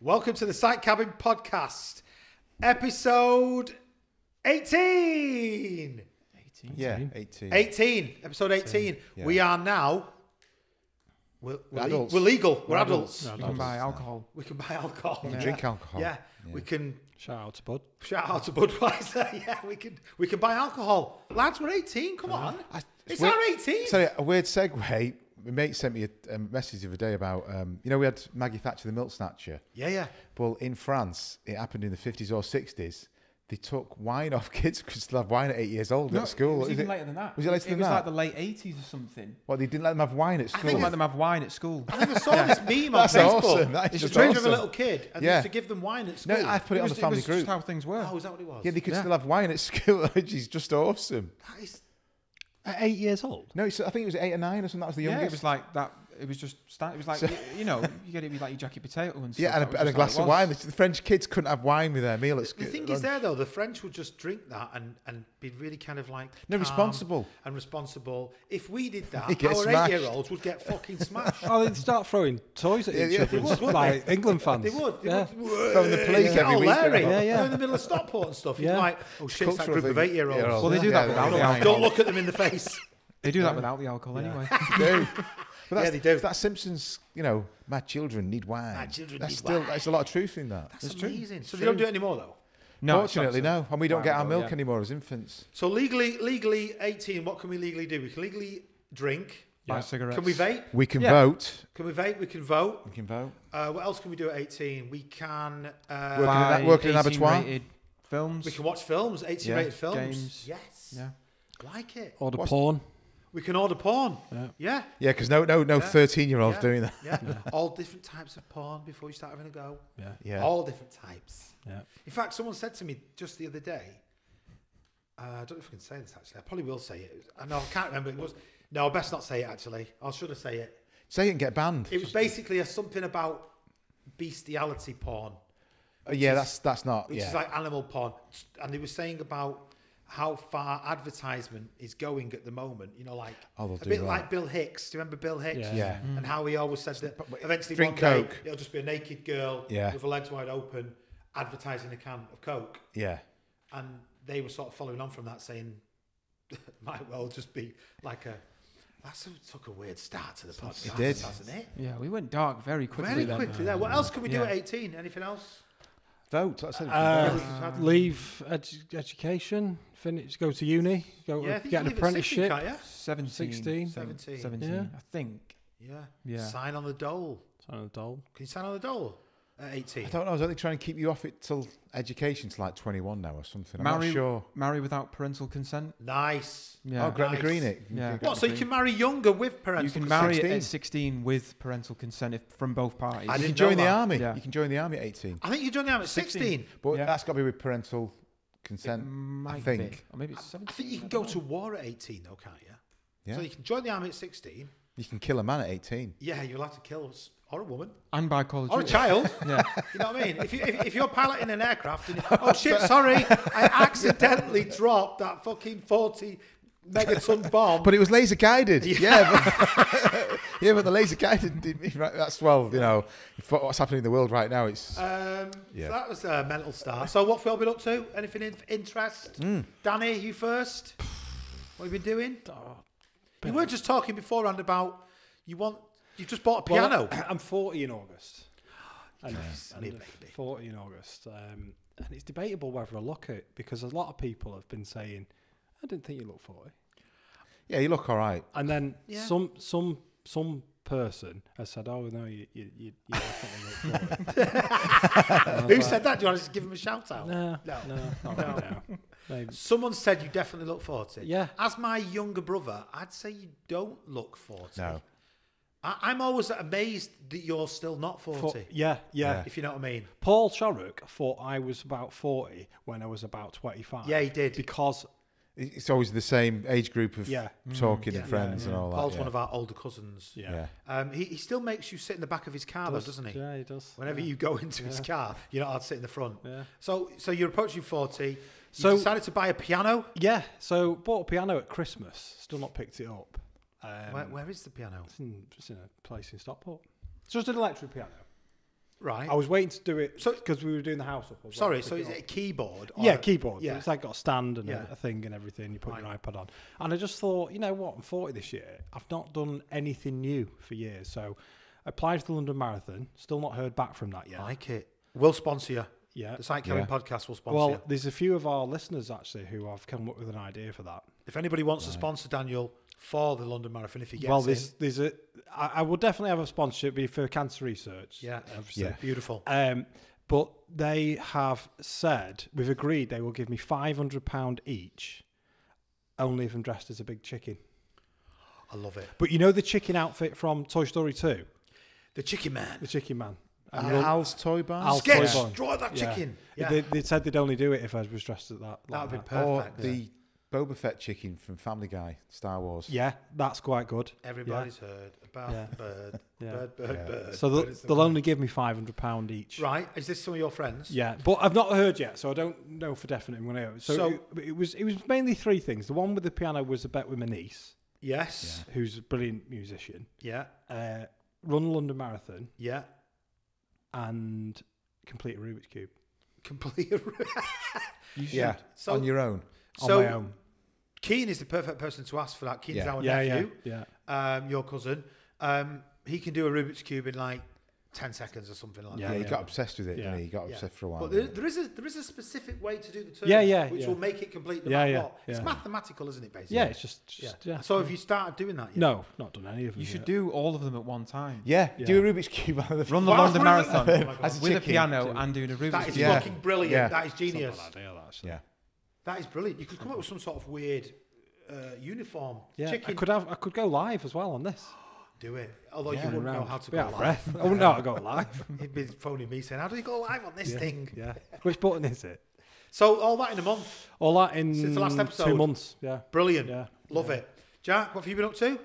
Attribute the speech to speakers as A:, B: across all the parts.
A: Welcome to the Sight Cabin Podcast, episode 18.
B: 18. Yeah, 18.
A: 18, episode 18.
B: Yeah.
A: We are now... We're
B: adults.
A: We're legal. We're adults.
C: We can buy alcohol.
A: We can buy alcohol.
B: We can drink alcohol.
A: Yeah. We can...
C: Shout out to Bud.
A: Shout out to Budweiser. Yeah, we can buy alcohol. Lads, we're 18. Come on. It's our 18th.
B: Sorry, a weird segue. My mate sent me a message the other day about, we had Maggie Thatcher, the milk snatcher.
A: Yeah.
B: Well, in France, it happened in the 50s or 60s. They took wine off kids because they have wine at 8 years old at school.
D: It was even later than that.
B: Was it later than that?
D: It was like the late 80s or something.
B: What, they didn't let them have wine at
D: They
B: school?
D: didn't let them have wine at school.
A: I think I saw this meme on
B: That's
A: Facebook.
B: awesome. That is
A: It's
B: just
A: a picture of
B: awesome.
A: a little kid and they used to give them wine at school.
B: No, I put it on the family
D: It was
B: group.
D: just how things were.
A: Oh, is that what it was?
B: Yeah, they could still have wine at school, which is just awesome.
A: That is...
C: At 8 years old?
B: No, I think it was 8 or 9 or something. That was the youngest.
D: Yeah, it was like that. It was just it was like, you get it with like your jacket potato and stuff.
B: Yeah, and a glass of wine. The French kids couldn't have wine with their meal at school.
A: The thing is there, though, the French would just drink that and be really kind of like
B: No,
A: calm
B: responsible.
A: And responsible. If we did that,
B: They get
A: our
B: smashed.
A: 8-year-olds would get fucking smashed.
C: Oh, they'd start throwing toys at each other.
A: they would, wouldn't
C: like
A: they?
C: England fans.
A: They would.
C: Yeah.
B: From the police
A: Get
B: every
A: all
B: week.
A: Larry.
C: Yeah.
A: You know, in the middle of Stockport and stuff. You're
C: Yeah.
A: like, oh shit, it's that
B: Cultural
A: group of
B: thing.
A: 8-year-olds.
D: Well, they do that without the alcohol.
A: Don't look at them in the face.
D: They do that without the alcohol anyway.
B: They do. But
A: Yeah, they do.
B: That Simpsons, my children need wine.
A: My children
B: That's
A: need
B: still,
A: wine.
B: There's a lot of truth in that.
A: That's amazing. So they don't do it anymore, though?
D: No,
B: Fortunately, no. And we don't get our milk anymore as infants.
A: So legally 18, what can we legally do? We can legally drink.
D: Buy cigarettes.
A: Can we vape?
B: We can
D: Yeah.
B: vote.
A: Can we vape? We can vote.
B: We can vote.
A: What else can we do at 18? We can...
D: Buy
B: work in an abattoir.
D: 18-rated films.
A: We can watch films, 18-rated films.
D: Games.
A: Yes.
D: Yeah.
A: Like it.
C: Order porn.
A: We can order porn. Yeah.
B: Yeah, because no 13-year-olds
A: Yeah.
B: doing that.
A: Yeah. All different types of porn before you start having a go.
B: Yeah.
A: All different types.
C: Yeah.
A: In fact, someone said to me just the other day, I don't know if I can say this actually. I probably will say it. I can't remember. It was I best not say it actually. Or should I say it?
B: Say it and get banned.
A: It was basically something about bestiality porn.
B: That's not.
A: Which is like animal porn. And they were saying about how far advertisement is going at the moment. Like
B: they'll
A: a
B: do
A: bit
B: that.
A: like Bill Hicks. Do you remember Bill Hicks?
B: Yeah.
A: And how he always said that eventually
B: Drink
A: one day
B: Coke.
A: it'll just be a naked girl
B: Yeah.
A: with her legs wide open advertising a can of Coke.
B: Yeah.
A: And they were sort of following on from that saying might well just be like took a weird start to the podcast.
B: It did.
A: Doesn't it?
D: Yeah, we went dark very quickly.
A: Very
D: then.
A: quickly there. What else can we do at 18? Anything else?
B: Vote. That's it.
C: Leave education. Finish. Go to uni. Go
A: Yeah, I think
C: get
A: you
C: an
A: leave at 16,
C: apprenticeship.
A: can't you?
C: 16.
A: 17.
D: 17,
C: Yeah.
D: I think.
A: Yeah. Sign on the dole.
C: Sign on the dole.
A: Can you sign on the dole at 18?
B: I don't know. I was only trying to keep you off it till education's like 21 now or something. I'm not sure.
D: Marry without parental consent.
A: Nice.
D: Yeah.
B: Oh, Greta
A: Nice.
B: Greenick.
D: Yeah.
A: What? So you can marry younger with parental
D: You can
A: consent?
D: marry
B: 16.
D: at 16 with parental consent from both parties.
A: I
B: You
A: didn't
B: can join
A: know
B: the
A: that.
B: army.
D: Yeah.
B: You can join the army at 18.
A: I think you joined the army at 16.
B: But
D: Yeah.
B: that's got to be with parental consent,
D: Might
B: I think.
D: be. Or maybe it's 17.
A: I think you can go to war at 18 though, can't you?
B: Yeah.
A: So you can join the army at 16.
B: You can kill a man at 18.
A: Yeah, you're allowed to kill us or a woman
D: And by Call of
A: or a
D: Duty.
A: child.
D: Yeah.
A: You know what I mean? If you're piloting an aircraft and oh shit, sorry, I accidentally dropped that fucking 40 megaton bomb.
B: But it was laser guided. Yeah. But the laser guided didn't mean right. That's what's happening in the world right now. It's
A: So that was a mental start. So what have we all been up to? Anything of interest? Danny, you first. What have you been doing? You were just talking beforehand about you just bought a piano.
C: Well, I'm 40 in August. And,
A: I need a baby.
C: 40 in August. And it's debatable whether I look it because a lot of people have been saying, I didn't think you looked 40.
B: yeah. You look all right.
C: And then
A: Yeah.
C: some person has said, oh, no, you definitely look 40.
A: Who said that? Do you want to just give him a shout out?
C: No, not right now. Maybe.
A: Someone said you definitely look 40.
C: Yeah.
A: As my younger brother, I'd say you don't look 40.
B: No.
A: I'm always amazed that you're still not 40.
C: Yeah.
A: If you know what I mean.
C: Paul Sharrock thought I was about 40 when I was about 25.
A: Yeah, he did.
C: Because
B: It's always the same age group of talking and
A: Yeah.
B: friends and all that.
A: Paul's
B: yeah.
A: one of our older cousins.
C: yeah.
A: He still makes you sit in the back of his car, though, doesn't he?
C: Yeah, he does.
A: Whenever you go into his car, you're not allowed to sit in the front.
C: Yeah.
A: So you're approaching 40.
C: So-
A: You decided to buy a piano.
C: Yeah, so bought a piano at Christmas. Still not picked it up.
A: Where is the piano?
C: It's in a place in Stockport. It's just an electric piano.
A: Right.
C: I was waiting to do it
A: So-
C: because we were doing the house up. I was
A: Sorry,
C: like,
A: so
C: pick
A: is
C: it
A: it a
C: up.
A: keyboard?
C: Yeah, keyboard.
A: Yeah.
C: It's like got a stand and
A: Yeah.
C: a thing and everything. You put
A: Right.
C: your iPod on. And I just thought, you know what? I'm 40 this year. I've not done anything new for years. So I applied for the London Marathon. Still not heard back from that yet.
A: Like it. We'll sponsor you.
C: Yeah.
A: The Site Killing
B: Yeah.
A: podcast will sponsor
C: Well,
A: you.
C: there's a few of our listeners actually who have come up with an idea for that.
A: If anybody wants to sponsor Daniel for the London Marathon, if he gets
C: Well,
A: in,
C: there's a. I will definitely have a sponsorship be for cancer research.
A: yeah,
C: obviously.
B: Yeah.
A: beautiful.
C: But they have said we've agreed they will give me £500 each, only if I'm dressed as a big chicken.
A: I love it.
C: But you know the chicken outfit from Toy Story 2,
A: The Chicken Man.
C: the Chicken Man. And
B: Al's Toy Barn.
C: Al's
A: Sketch,
C: Toy Barn.
A: draw that
C: Yeah.
A: chicken. Yeah,
C: They said they'd only do it if I was dressed as that.
A: that would be
C: like
A: perfect.
B: Or the Boba Fett chicken from Family Guy, Star Wars.
C: Yeah, that's quite good.
A: Everybody's heard about
C: Yeah.
A: bird,
C: Yeah.
A: bird, bird,
B: Yeah.
A: bird.
C: So
A: bird is the
C: they'll
A: word.
C: only give me £500 each.
A: Right, is this some of your friends?
C: Yeah, but I've not heard yet, so I don't know for definite. I'm gonna go. So
A: So-
C: it was mainly three things. The one with the piano was a bet with my niece,
A: Yes.
C: who's a brilliant musician.
A: Yeah.
C: Run the London Marathon
A: Yeah.
C: and complete a Rubik's Cube
A: Complete.
D: You should.
B: Yeah,
A: So-
B: on your own.
A: So
C: on my own.
A: Keen is the perfect person to ask for that. Keen's
B: Yeah.
A: our
C: Yeah,
A: nephew,
C: yeah.
A: your cousin. He can do a Rubik's Cube in like 10 seconds or something like
C: Yeah,
A: that.
B: Yeah, he got obsessed with it,
C: Yeah.
B: didn't he? He got
A: Yeah.
B: obsessed for a while.
A: But there is a specific way to do the turn,
C: Yeah,
A: which
C: yeah.
A: will make it complete no
C: Yeah,
A: matter
C: yeah,
A: what. It's
C: yeah.
A: mathematical, isn't it, basically?
C: Yeah, it's just yeah.
A: So have you started doing that yet?
C: No, not done any of them.
D: You should
C: yet.
D: do all of them at one time.
B: Yeah,
C: Yeah.
B: do a Rubik's Cube out of the
D: Run the
A: Wow,
D: London
A: brilliant.
D: Marathon
A: Oh my God.
B: As a
D: with a
B: chicken.
D: piano and doing a Rubik's
A: That is
D: Cube.
B: Yeah.
A: fucking brilliant.
B: Yeah.
A: That is
C: It's not a
A: genius.
C: bad idea, that, actually.
B: Yeah.
A: That is brilliant. You could come up with some sort of weird uniform.
C: Yeah,
A: Chicken.
C: I could go live as well on this.
A: Do it. Although
B: Yeah.
A: you wouldn't know
C: Round.
A: how to
C: Be
A: go
C: out of
A: live.
C: breath. I wouldn't know how to go live.
A: He'd be phoning me saying, how do you go live on this
C: Yeah,
A: thing?
C: Yeah. Which button is it?
A: So all that in a month.
C: All that in
A: Since the last episode.
C: 2 months. Yeah.
A: Brilliant.
C: Yeah.
A: Love it. Jack, what have you been up to?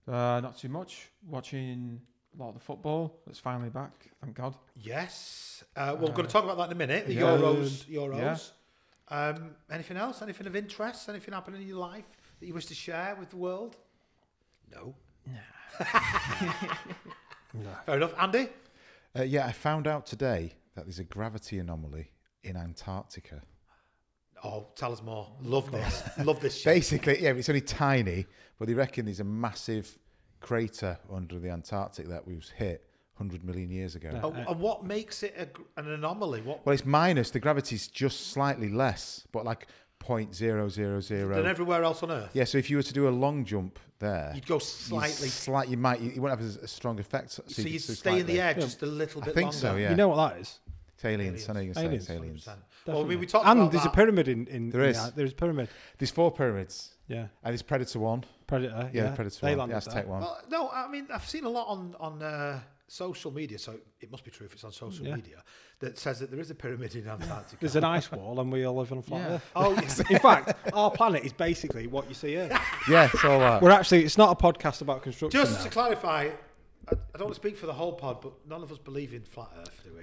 D: Not too much. Watching a lot of the football. It's finally back. Thank God.
A: Yes. We're going to talk about that in a minute. The
D: Yeah.
A: Euros. Anything else? Anything of interest? Anything happening in your life that you wish to share with the world? No.
C: No.
A: Fair enough. Andy?
B: Yeah, I found out today that there's a gravity anomaly in Antarctica.
A: Oh, tell us more. Love this. Love this shit.
B: Basically, yeah, it's only tiny, but they reckon there's a massive crater under the Antarctic that was hit 100 million years ago.
C: Yeah.
A: And what makes it an anomaly? What
B: Well, it's minus. The gravity's just slightly less, but like
A: than
B: 0.000.
A: everywhere else on Earth?
B: Yeah, so if you were to do a long jump there,
A: You'd go slightly.
B: you wouldn't have a strong effect.
A: So you'd
B: so
A: stay in the
B: slightly.
A: air just a little
B: I
A: bit
B: think
A: longer.
B: so, yeah.
C: You know what that is?
B: It's aliens. I know you're going to say it's
C: Aliens.
B: aliens.
A: 100%. Well, I mean, we talked
C: And
A: about
C: there's
A: that.
C: a pyramid in
B: There is.
C: Yeah, there's a pyramid.
B: There's 4 pyramids,
C: Yeah.
B: and there's Predator 1.
C: Predator.
B: Yeah, Predator
C: They
B: 1.
C: landed
B: The Aztec
C: there.
B: one.
A: Well, no, I mean, I've seen a lot on social media, so it must be true if it's on social
C: Yeah.
A: media, that says that there is a pyramid in Antarctica.
C: There's an ice wall and we all live on a flat
D: Yeah.
C: Earth.
A: Oh, yes.
C: In fact, our planet is basically what you see here.
B: Yeah, it's all that.
C: We're actually, it's not a podcast about construction
A: Just
C: now.
A: to clarify, I don't want to speak for the whole pod, but none of us believe in flat Earth, do we?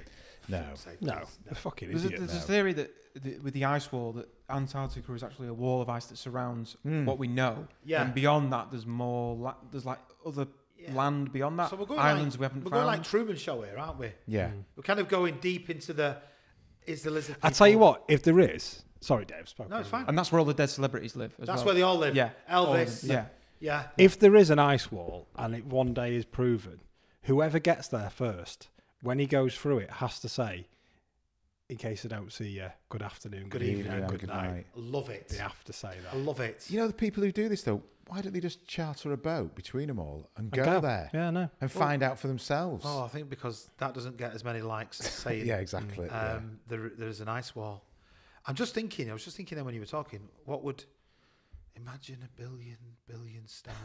B: No.
A: For fuck's sake,
C: No,
A: please.
C: the fucking
D: There's a
C: idiot.
D: theory that with the ice wall, that Antarctica is actually a wall of ice that surrounds what we know.
A: Yeah.
D: And beyond that, there's more. There's like other
A: Yeah.
D: land beyond that.
A: So we're going
D: Islands
A: like,
D: we haven't
A: we're
D: found.
A: going like Truman Show here, aren't we?
B: Yeah.
A: We're kind of going deep into is the lizard
C: I tell you
A: people-
C: what, if there is, sorry, Dave. spoke
A: No, it's
C: over you.
A: fine.
D: and that's where all the dead celebrities live. As
A: That's
D: well.
A: where they all live.
D: Yeah. All of
A: Elvis.
D: them. Yeah.
A: Yeah.
C: If there is an ice wall and it one day is proven, whoever gets there first, when he goes through it, has to say, in case I don't see you, good afternoon, good evening, and good night.
A: Love it.
C: They have to say
A: I
C: that.
A: love it.
B: You know, the people who do this, though, why don't they just charter a boat between them all and
C: And
B: go there
C: Yeah, no.
B: and find out for themselves?
A: Oh, I think because that doesn't get as many likes as saying
B: Yeah, exactly. yeah.
A: there's an ice wall. I was just thinking then when you were talking, what would imagine a billion stars?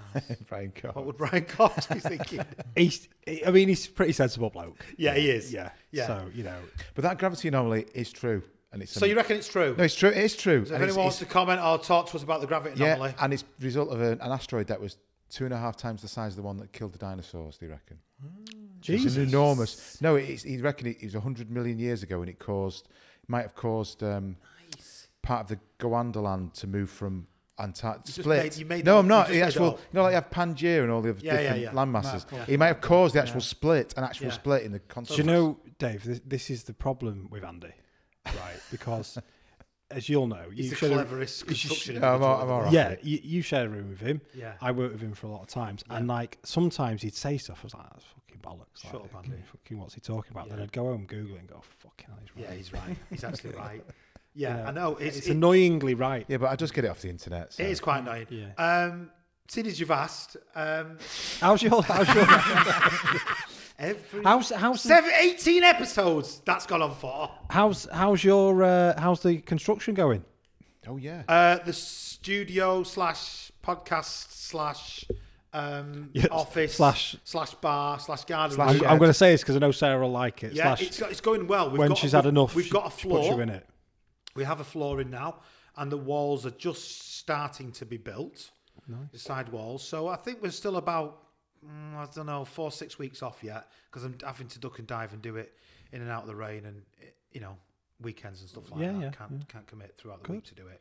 B: Brian Cox.
A: What would Brian Cox be thinking?
C: He's a pretty sensible bloke.
A: Yeah, he is.
C: Yeah.
A: Yeah.
C: So, you know.
B: But that gravity anomaly is true. And it's
A: So you reckon it's true?
B: No, it's true. It is true.
A: So if
B: And
A: anyone wants to comment or talk to us about the gravity
B: yeah,
A: anomaly,
B: and it's the result of an asteroid that was 2.5 times the size of the one that killed the dinosaurs, do you reckon?
C: Jesus.
B: It's an enormous. No, he reckon it was 100 million years ago, and might have caused part of the Goandaland to move from split.
A: You made
B: no,
A: that-
B: I'm not.
A: you
B: The
A: just made
B: actual,
A: it up.
B: you know, like you have Pangea and all the other different landmasses.
D: Right,
B: He might have caused the actual split, an actual
A: Yeah.
B: split in the
C: Do
B: concept.
C: you know, Dave, this is the problem with Andy, right? Because, as you'll know,
A: He's
C: you
A: the
C: share
A: cleverest construction.
B: No, I'm
A: individual
B: all
A: in the world.
B: right.
C: yeah, you share a room with him.
A: Yeah.
C: I worked with him for a lot of times,
A: Yeah.
C: and like sometimes he'd say stuff. I was like, "That's fucking bollocks."
A: Shut
C: Like,
A: up, Andy.
C: fucking what's he talking about? Then
A: Yeah.
C: I'd go home, Google it, and go, "Fucking hell, he's right."
A: Yeah, he's right. He's absolutely right. Yeah,
C: You know,
A: I know.
C: It's annoyingly right.
B: Yeah, but I just get it off the internet. So.
A: It is quite annoying.
C: Yeah.
A: Seeing as you've asked,
C: How's your
A: every
C: how's
A: 18 episodes that's gone on for.
C: how's the construction going?
B: Oh yeah.
A: The studio / podcast / office / bar / garden.
B: Slash-
A: room.
C: I'm going to say this because I know Sarah will like it.
A: Yeah,
C: Slash,
A: it's going well.
C: when she's had enough,
A: We've got a
C: she puts you
A: floor.
C: in it.
A: We have a floor in now, and the walls are just starting to be built.
C: Nice.
A: The side walls. So I think we're still about, I don't know, 4-6 weeks off yet, because I'm having to duck and dive and do it in and out of the rain, and weekends and stuff like that. Can't commit throughout the week to do it.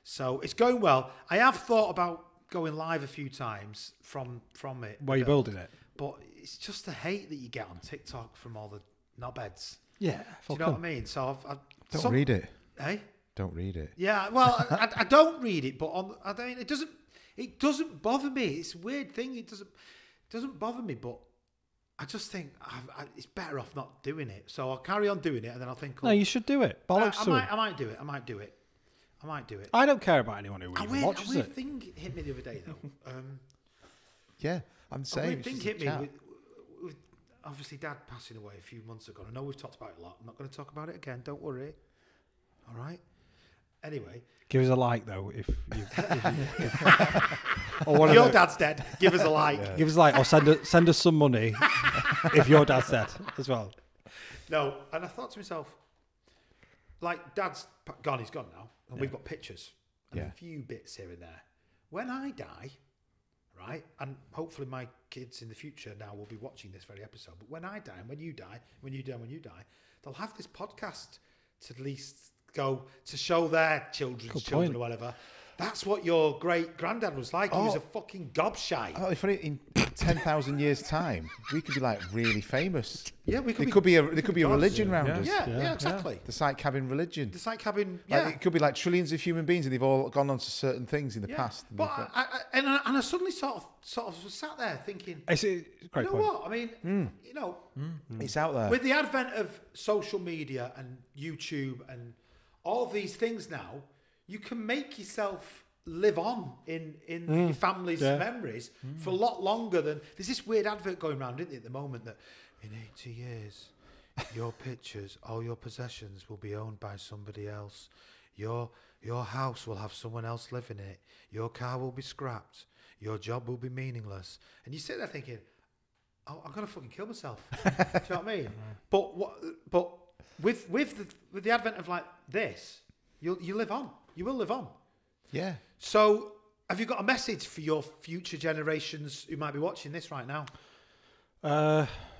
A: So it's going well. I have thought about going live a few times from it.
C: While you're building it.
A: But it's just the hate that you get on TikTok from all the knobheads.
C: Yeah.
A: Do you know what I mean? So
B: Don't read it.
A: Hey?
B: Don't read it.
A: Yeah, well, I don't read it, but it doesn't bother me. It's a weird thing. It doesn't bother me, but I just think it's better off not doing it. So I'll carry on doing it, and then I'll think.
C: No, you should do it. Bollocks to it.
A: I might do it.
C: I don't care about anyone who
A: A
C: even watches
A: weird
C: it.
A: thing hit me the other day, though.
B: Yeah, I'm
A: A
B: saying.
A: weird thing hit me with obviously Dad passing away a few months ago. I know we've talked about it a lot. I'm not going to talk about it again. Don't worry. All right. Anyway,
C: Give us a like though if you.
A: or if your dad's dead, give us a like.
B: Yeah.
C: Give us a like or send us some money if your dad's dead as well.
A: No, and I thought to myself, like, Dad's gone, he's gone now, and we've got pictures and a few bits here and there. When I die, right, and hopefully my kids in the future now will be watching this very episode, but when I die, and when you die, they'll have this podcast to at least go to show their children's children or whatever. That's what your great granddad was like. He was a fucking gobshite.
B: Oh, funny. In 10,000 years' time, we could be like really famous.
A: Yeah, we could.
B: There could be a religion around us.
A: Yeah, exactly.
B: The Site Cabin religion.
A: The site cabin.
B: Like,
A: Yeah,
B: it could be like trillions of human beings, and they've all gone on to certain things in the past. And
A: But I suddenly sort of sat there thinking,
C: It's a great
A: you know
C: point.
A: what? I mean,
B: it's out there.
A: with the advent of social media and YouTube and all of these things now, you can make yourself live on in your family's memories for a lot longer than... There's this weird advert going around, isn't it, at the moment, that in 80 years, your pictures, all your possessions will be owned by somebody else. Your house will have someone else live in it. Your car will be scrapped. Your job will be meaningless. And you sit there thinking, oh, I'm going to fucking kill myself. Do you know what I mean? But with the advent of like this, you live on. You will live on.
B: Yeah.
A: So, have you got a message for your future generations who might be watching this right now?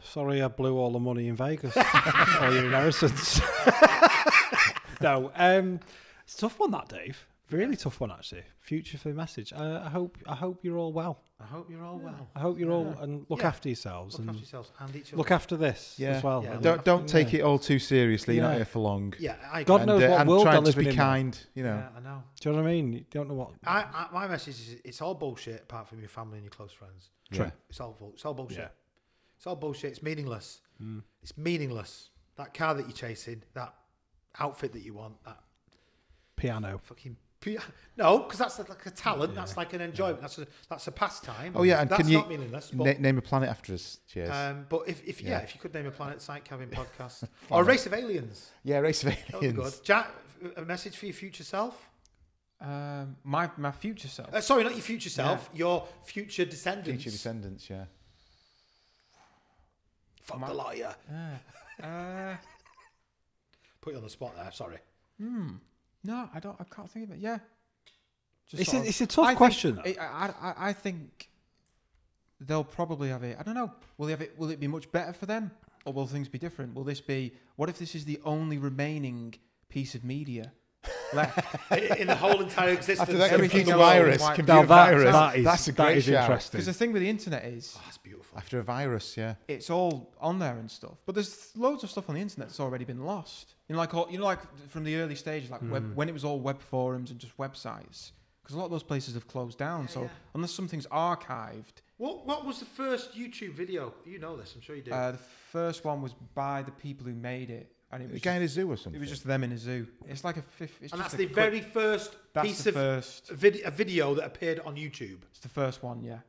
C: Sorry, I blew all the money in Vegas. All your inheritance. No, it's a tough one, that, Dave. Really tough one, actually. Future for the message. I hope you're all well.
A: I hope you're all well.
C: I hope you're all and look after yourselves
A: Look
C: and
A: after yourselves and each other.
C: look after this as well.
A: Yeah.
C: And
B: Don't take it all too seriously. You're not here for long.
A: Yeah,
C: God knows what
B: and
C: world
B: try
C: they're
B: and just
C: living
B: be
C: in.
B: kind. You know.
A: Yeah, I know.
C: Do you know what I mean? You don't know what.
A: My message is it's all bullshit apart from your family and your close friends.
B: True. Yeah.
A: It's all bullshit.
C: Yeah.
A: It's all bullshit. It's meaningless. It's meaningless. That car that you're chasing, that outfit that you want, that
C: Piano.
A: fucking no, because that's like a talent. That's like an enjoyment. That's a pastime.
B: Oh yeah, and
A: that's
B: can you
A: not meaningless. But,
B: name a planet after us? Cheers.
A: but if you could name a planet, Site Cabin podcast or a Race of Aliens,
B: yeah, Race of
A: that would be
B: Aliens.
A: good. Jack, a message for your future self.
D: My future self.
A: Sorry, not your future self. Your future descendants.
B: Future descendants. Yeah.
A: Fuck the lot of you.
D: Uh,
A: Put you on the spot there. Sorry.
D: no, I can't think of it. Yeah.
C: It's a tough question.
D: I think they'll probably have it. I don't know. Will they have it? Will it be much better for them, or will things be different? Will this be? What if this is the only remaining piece of media left.
A: in the whole entire existence.
B: After that,
D: Everything
B: computer
D: else
B: virus.
D: wiped
B: Computer
C: Now
B: virus.
C: that's a great shout.
B: interesting.
D: Because the thing with the internet is,
A: Oh, that's beautiful.
B: After a virus, yeah.
D: it's all on there and stuff. But there's loads of stuff on the internet that's already been lost. Like from the early stages, like when it was all web forums and just websites. Because a lot of those places have closed down. So unless something's archived.
A: What was the first YouTube video? You know this, I'm sure you do.
D: The first one was by the people who made it. And it
B: A
D: was
B: guy in a zoo or something.
D: It was just them in a zoo. It's like a fifth.
A: And that's the very first piece of a video that appeared on YouTube.
D: It's the first one, yeah.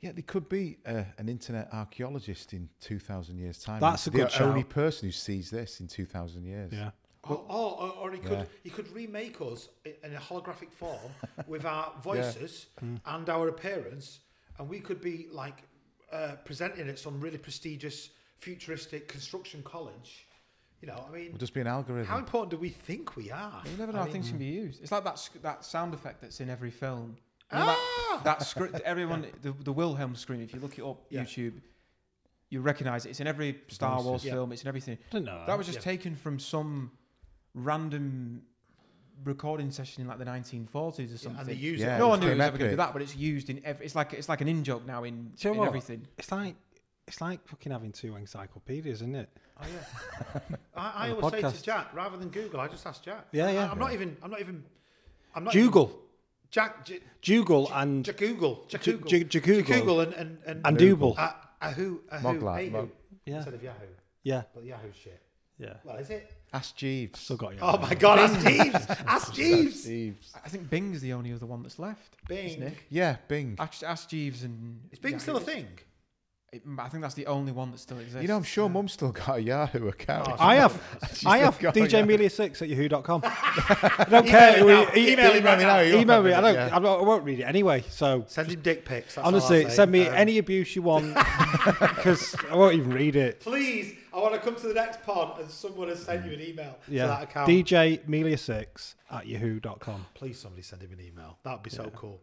B: Yeah, there could be an internet archaeologist in 2,000 years' time.
C: That's a good
B: The only
C: shout.
B: person who sees this in 2,000 years.
C: Yeah.
A: Or he could remake us in a holographic form with our voices and our appearance, and we could be like presenting at some really prestigious, futuristic construction college. You know, I mean,
B: It'll just be an algorithm.
A: how important do we think we are?
D: You never know how things can be used. It's like that sound effect that's in every film. You know, that script, everyone, the Wilhelm scream, if you look it up, YouTube, you recognise it. It's in every Star Wars film. It's in everything.
C: I don't know.
D: That was just taken from some random recording session in like the 1940s or something.
A: And they use it.
B: Yeah,
D: No one knew it was
B: became
D: ever going to do
B: epic.
D: that, but it's used in every. It's like an in joke now in
C: Do you know what?
D: everything.
C: It's like fucking having two encyclopedias, isn't it?
A: Oh yeah. I
C: On the
A: always say to
C: podcast.
A: Jack, rather than Google, I just ask Jack.
C: Yeah.
A: I'm not even.
C: Google.
A: Jack.
C: Google and
A: Google.
C: Google
A: and
C: Double.
B: Moglat.
C: Yeah.
A: Instead of Yahoo.
C: Yeah.
A: But Yahoo shit.
C: Yeah.
A: Well, is it?
B: Ask Jeeves.
C: Still got you.
A: Oh my God, ask Jeeves. Ask Jeeves.
B: Jeeves.
D: I think Bing's the only other one that's left.
A: Bing.
D: Isn't it?
B: Yeah, Bing.
D: Ask Jeeves and.
A: Is Bing still a thing?
D: I think that's the only one that still exists.
B: You know, I'm sure Mum's still got a Yahoo account.
A: Oh,
C: I have
B: got
C: DJ Melia6 at yahoo.com. I don't care.
A: Email him right now.
C: Email me. I won't read it anyway. So
A: Send him dick pics. That's all
C: honestly,
A: I'll say.
C: send me any abuse you want because I won't even read it.
A: Please, I want to come to the next pod and someone has sent you an email to that account.
C: DJ Melia6 at yahoo.com.
A: Please, somebody send him an email. That would be so cool.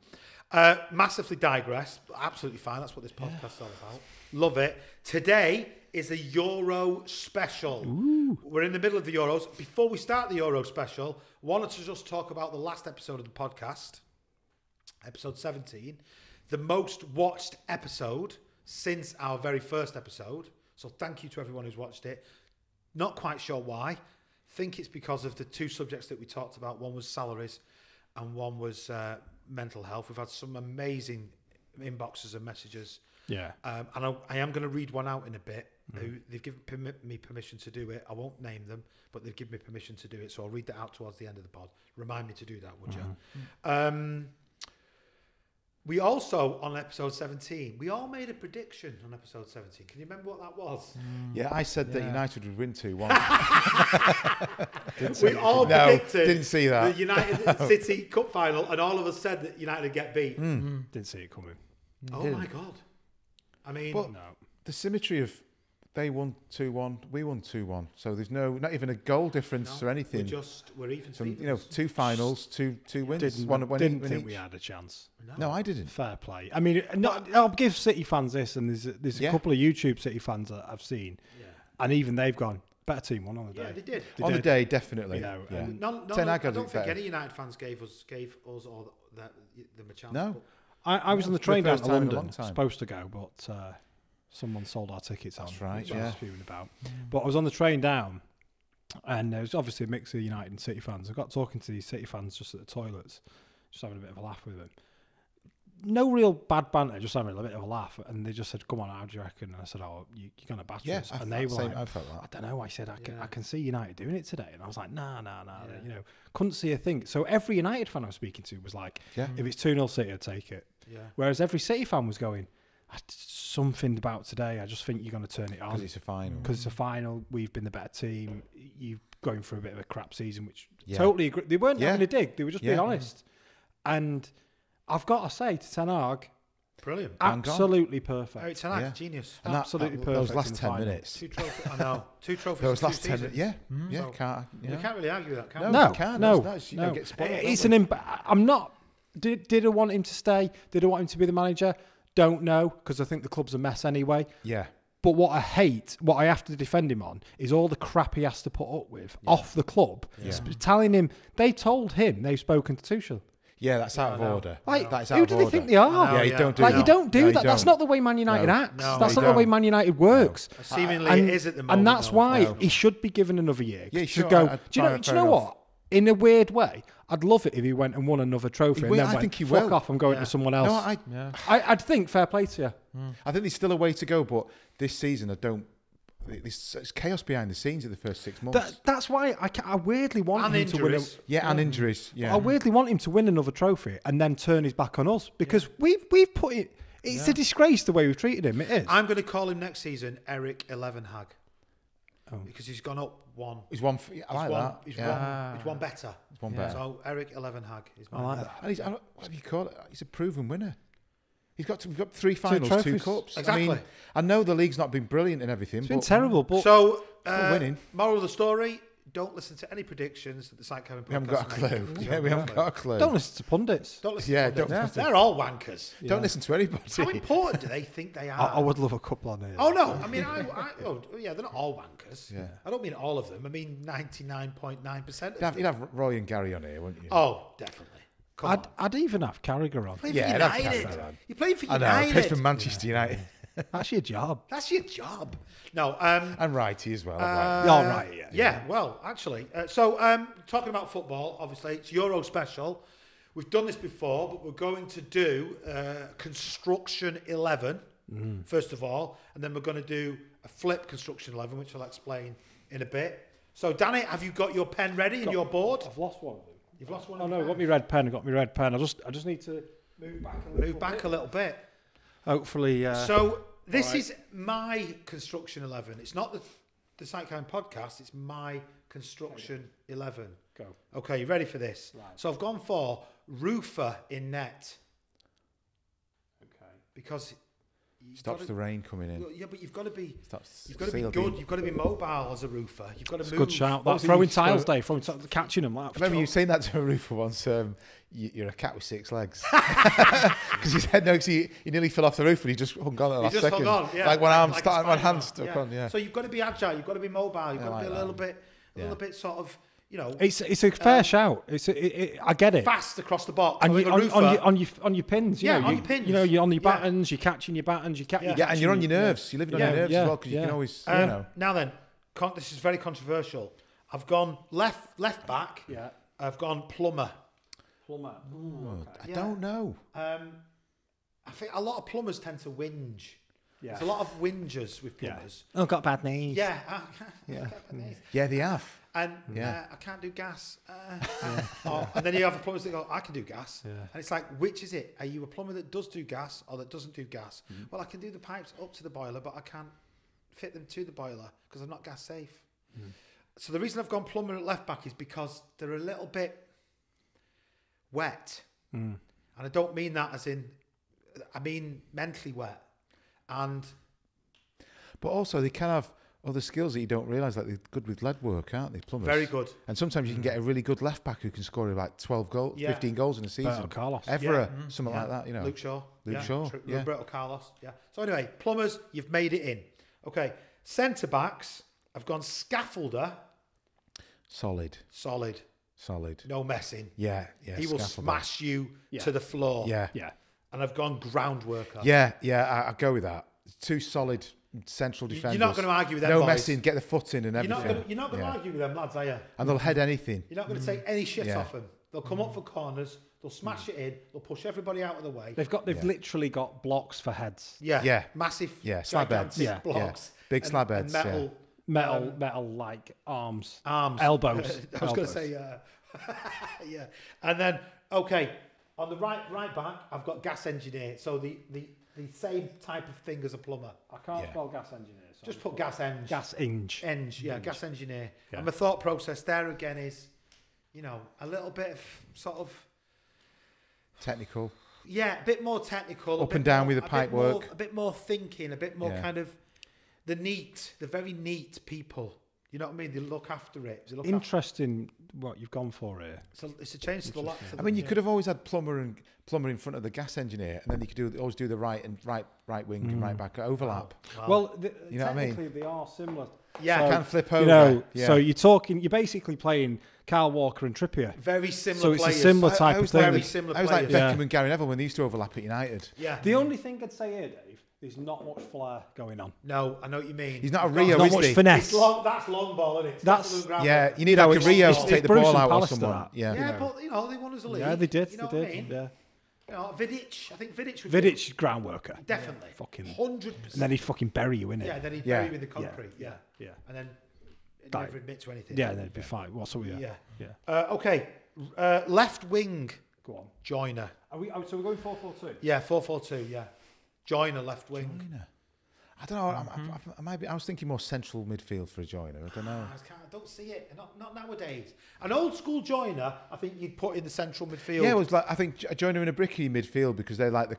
A: Massively digress. Absolutely fine. That's what this podcast is all about. Love it. Today is a Euro special. Ooh. We're in the middle of the Euros. Before we start the Euro special, wanted to just talk about the last episode of the podcast, episode 17, the most watched episode since our very first episode. So thank you to everyone who's watched it. Not quite sure why. Think it's because of the two subjects that we talked about. One was salaries and one was mental health. We've had some amazing inboxes and messages.
C: Yeah.
A: And I am going to read one out in a bit. They've given me permission to do it. I won't name them, but they've given me permission to do it. So I'll read that out towards the end of the pod. Remind me to do that, would you? We also, on episode 17, we all made a prediction on episode 17. Can you remember what that was?
B: Yeah, I said that United would win 2-1.
A: We all predicted
B: didn't see that.
A: the United City Cup final, and all of us said that United would get beat.
C: Didn't see it coming.
A: Oh my God. I mean,
B: But the symmetry of they won 2-1, we won 2-1. So there's not even a goal difference or anything.
A: we're even.
B: From, two finals, two wins.
C: Didn't think
B: each.
C: we had a chance.
B: No, I didn't.
C: Fair play. I mean, I'll give City fans this, and there's a couple of YouTube City fans that I've seen, and even they've gone, better team won on the day.
A: Yeah, they did.
B: On the day, definitely.
C: You know,
A: I don't think any United fans gave us all them a chance.
B: No.
C: I was on the train
B: the
C: down
B: first
C: to
B: time in a
C: London,
B: long time.
C: supposed to go, but someone sold our tickets on.
B: That's right,
C: which I was
B: yeah.
C: fuming about. But I was on the train down, and there was obviously a mix of United and City fans. I got talking to these City fans just at the toilets, just having a bit of a laugh with them. No real bad banter, just having a bit of a laugh. And they just said, "Come on, how do you reckon?" And I said, "Oh, you're going to batter us." And they were like,
B: I felt that.
C: I don't know. I said, I can see United doing it today. And I was like, nah. You know, couldn't see a thing. So every United fan I was speaking to was like, if it's 2-0 City, I'd take it.
A: Yeah.
C: Whereas every City fan was going, something about today. I just think you're going to turn it on.
B: Because it's a final.
C: Because it's a final. We've been the better team. You're going through a bit of a crap season, which
B: Yeah.
C: totally agree. They weren't having a dig. They were just being honest. And I've got to say to Ten Hag,
A: Brilliant.
C: absolutely perfect.
A: Eric Ten Hag, genius.
B: And
C: Absolutely perfect.
B: Those last
C: in the
B: 10
C: final.
B: minutes.
A: 2 trophies. I know. 2 trophies.
B: Those
A: in
B: last
A: 2
B: 10
A: seasons.
B: minutes. Yeah.
A: So,
B: Can't.
A: You can't really argue that, can
B: No.
A: you?
C: No,
B: you can't.
C: no,
B: That's, you
C: no.
B: know, get spoiled,
C: It's
B: don't
C: an. I'm not. Did I want him to stay? Did I want him to be the manager? Don't know, because I think the club's a mess anyway.
B: Yeah.
C: But what I hate, what I have to defend him on, is all the crap he has to put up with off the club.
B: Yeah.
C: Telling him, they told him they've spoken to Tuchel.
B: Yeah, that's out of order.
C: Like,
B: That's out
C: who
B: of
C: do they
B: order.
C: think they are?
B: Yeah, you don't do
C: Like,
B: that.
C: you don't do
B: No, you
C: that. That's
B: don't.
C: not the way Man United
B: No.
C: acts.
A: No,
C: That's
A: you
C: not the way
A: don't.
C: Man United works.
A: Seemingly
C: And,
A: it is at the moment.
C: and that's
A: though.
C: why
B: No.
C: he should be given another year.
B: Yeah,
C: to
B: sure,
C: go.
B: I'd
C: Do you know?
B: fair
C: Do you know
B: enough.
C: what? In a weird way, I'd love it if he went and won another trophy.
B: will,
C: and then
B: I
C: went,
B: think he
C: fuck
B: will.
C: off, I'm going to someone else.
B: No,
C: I'd think fair play to you.
B: I think there's still a way to go, but this season I don't. It's chaos behind the scenes at the first 6 months.
C: That's why I weirdly want
A: And
C: him to win.
A: injuries.
B: And injuries. Yeah,
C: I weirdly want him to win another trophy and then turn his back on us because we've put it. It's a disgrace the way we've treated him. It is.
A: I'm going to call him next season Eric 11 Hag. Because he's gone up one.
B: he's one. I like that.
A: He's
B: Yeah.
A: one better.
B: He's one better.
A: So Eric 11 Hag is
C: I like that.
B: And he's, what do you call it? He's a proven winner. We've got 3 finals, 2
C: trophies.
B: cups.
A: Exactly.
B: I mean, I know the league's not been brilliant and everything.
C: It's been
B: but
C: terrible, but
A: So,
B: winning.
A: moral of the story, don't listen to any predictions that the Site Kevin podcast
B: We haven't got a
A: make.
B: clue. Yeah, we haven't got a clue.
C: don't listen to pundits.
A: Don't listen
B: Yeah,
A: to
B: don't
A: pundits.
B: listen to-
A: They're all wankers.
B: Don't listen to anybody.
A: How important do they think they are?
C: I would love a couple on here.
A: Oh, no. I mean, yeah, they're not all wankers.
B: Yeah.
A: I don't mean all of them. I mean 99.9% of them.
B: You'd have Roy and Gary on here, wouldn't you?
A: Oh, definitely. Come on.
C: I'd even have Carragher on.
A: Playing
B: Yeah,
A: for
B: that's
A: United.
B: Carragher.
A: You're playing for
B: I know.
A: United.
B: Plays for Manchester United.
C: That's your job.
A: That's your job. No.
B: And Righty as well.
A: Yeah, well, actually. Talking about football, obviously, it's Euro special. We've done this before, but we're going to do Construction 11, first of all, and then we're going to do a flip Construction 11, which I'll explain in a bit. So, Danny, have you got your pen ready and your board?
C: I've lost one of them.
A: You've lost one
C: Oh
A: of
C: no,
A: your
C: I've got my red pen. I just need to move back a little
A: Move back a little bit.
C: Hopefully.
A: So, this is my Construction 11. It's not the Psychone podcast, it's my Construction 11.
C: Go.
A: Okay, you ready for this?
C: Right.
A: So I've gone for roofer in net
C: Okay.
A: because you've
B: Stops
A: gotta-
B: the rain coming in.
A: well, yeah, but you've got to be
B: Stops
A: you've got to be
B: sealed
A: good.
B: in.
A: You've got to be mobile as a roofer. You've got to
C: It's a
A: move.
C: good shout. That's
B: Also,
C: throwing
B: you
C: tiles
B: throw-
C: day, catching them. Like,
B: I remember you saying that to a roofer once. You're a cat with 6 legs. Because he said no, because he nearly fell off the roof and he just hung on at the
A: You
B: last
A: just
B: second.
A: hung on, yeah.
B: Like one arm,
A: a
B: one hand
A: Spider-Man,
B: stuck on, yeah.
A: So you've got to be agile. You've got to be mobile. You've got to
B: like
A: be a
B: that.
A: little bit sort of, you know,
C: It's a fair shout. I get it.
A: fast across the box.
C: And
A: I
C: you,
A: think a roofer,
C: on your pins, you
A: Yeah,
C: know,
A: on your pins.
C: You know, you're on your
A: Yeah.
C: battens, you're catching your battens,
B: Yeah, and you're on your nerves. You're living on
C: Yeah,
B: your nerves
C: yeah,
B: as well because you
C: yeah.
B: can always, you know.
A: Now then, this is very controversial. I've gone left back.
C: Yeah.
A: I've gone plumber.
C: Plumber.
B: I don't know.
A: I think a lot of plumbers tend to whinge.
C: Yeah.
A: There's a lot of whingers with plumbers.
C: Oh, got bad knees.
A: Yeah.
B: Yeah, they have.
A: And
B: Yeah.
A: I can't do gas. And then you have the plumbers that go, I can do gas.
C: Yeah.
A: And it's like, which is it? Are you a plumber that does do gas or that doesn't do gas? Well, I can do the pipes up to the boiler, but I can't fit them to the boiler because I'm not gas safe. So the reason I've gone plumber at left back is because they're a little bit wet. And I don't mean that as in, I mean mentally wet. And
B: But also, they can have other skills that you don't realise, like they're good with lead work, aren't they, plumbers?
A: very good.
B: And sometimes you can get a really good left back who can score like 12 goals,
A: Yeah.
B: 15 goals in a season.
C: Roberto Carlos.
B: Evra, something like that, you know.
A: Luke Shaw.
B: Luke Shaw, yeah.
A: Roberto Carlos. Yeah. So anyway, plumbers, you've made it in. Okay. Centre backs, I've gone scaffolder,
B: Solid.
A: solid, no messing.
B: Yeah.
A: He will
B: scaffolder.
A: smash you to the floor.
B: Yeah.
C: Yeah.
A: And I've gone ground worker.
B: Yeah, I go with that. 2 solid central defenders.
A: You're not going to argue with them,
B: No
A: boys.
B: messing, get the foot in and
A: You're
B: everything.
A: not going to argue with them, lads, are you?
B: And they'll head anything.
A: You're not going to take any shit
B: Yeah.
A: off them. They'll come up for corners. They'll smash it in. They'll push everybody out of the way.
C: They've literally got blocks for heads.
A: Yeah. Massive.
B: Yeah, slab heads.
A: gigantic
C: Yeah.
A: blocks.
B: Big
A: And-
B: slab
A: and
B: heads,
C: Metal like arms.
A: I
C: Elbows.
A: was going to
C: Elbows.
A: say, yeah. And then, okay, on the right back, I've got gas engineer. So the same type of thing as a plumber.
C: I can't
B: Yeah.
C: spell gas engineer. So
A: Just put gas eng.
C: gas inge.
A: Gas engineer.
C: Yeah.
A: And my thought process there again is, you know, a little bit of sort of,
B: Technical.
A: yeah, a bit more technical.
B: Up and down with the pipe work.
A: A bit more thinking, a bit more
B: Yeah.
A: kind of the very neat people. You know what I mean? They look after it. They look
C: Interesting what you've gone for here.
A: So it's a change to the lot.
B: I mean, you could have always had plumber in front of the gas engineer, and then you could always do the right wing and right back overlap.
C: Well,
B: you know what I mean?
C: technically they are similar.
A: Yeah,
B: So, can flip over.
C: You know,
B: yeah.
C: so you're basically playing Kyle Walker and Trippier.
A: very similar.
C: So it's
A: players.
C: a similar type of
B: was
C: thing.
A: Very similar
B: I was like
A: players.
B: Beckham and Gary Neville when they used to overlap at United.
A: Yeah.
C: The only thing I'd say here, Dave, there's not much flair going on.
A: No, I know what you mean.
B: He's not a
A: He's
B: Rio,
C: Not
B: is
C: much
B: he?
C: finesse.
A: That's long ball, isn't it?
B: Yeah, you need
C: No,
B: like a
C: it's-
B: Rio
C: it's
B: to take the
C: Bruce
B: ball
C: and
B: out or
C: Palace to
B: someone.
C: that.
B: Yeah.
A: Yeah, but they won us a league.
C: Yeah, they did.
A: You know
C: They
A: what I
C: did.
A: mean?
C: Yeah.
A: You know, Vidic. I think Vidic would
C: Vidic, ground worker.
A: definitely
C: Fucking.
A: 100%.
C: And then he'd fucking bury you in it.
A: Yeah, then he'd
B: Yeah.
A: bury you in the concrete. Yeah.
C: Yeah.
A: And then he'd
C: Die.
A: never admit to anything.
C: Yeah, then it'd be fine. What's up with you?
A: Yeah.
C: Yeah.
A: Okay. Left wing
C: Go on.
A: joiner.
C: So we're going 4-4-2?
A: Yeah, 4-4-2. Yeah. Joiner left wing.
B: Joiner. I don't know. I was thinking more central midfield for a joiner. I don't know.
A: I don't see it. Not nowadays. An old school joiner, I think you'd put in the central midfield.
B: Yeah, it was like I think a joiner in a bricky midfield because they like the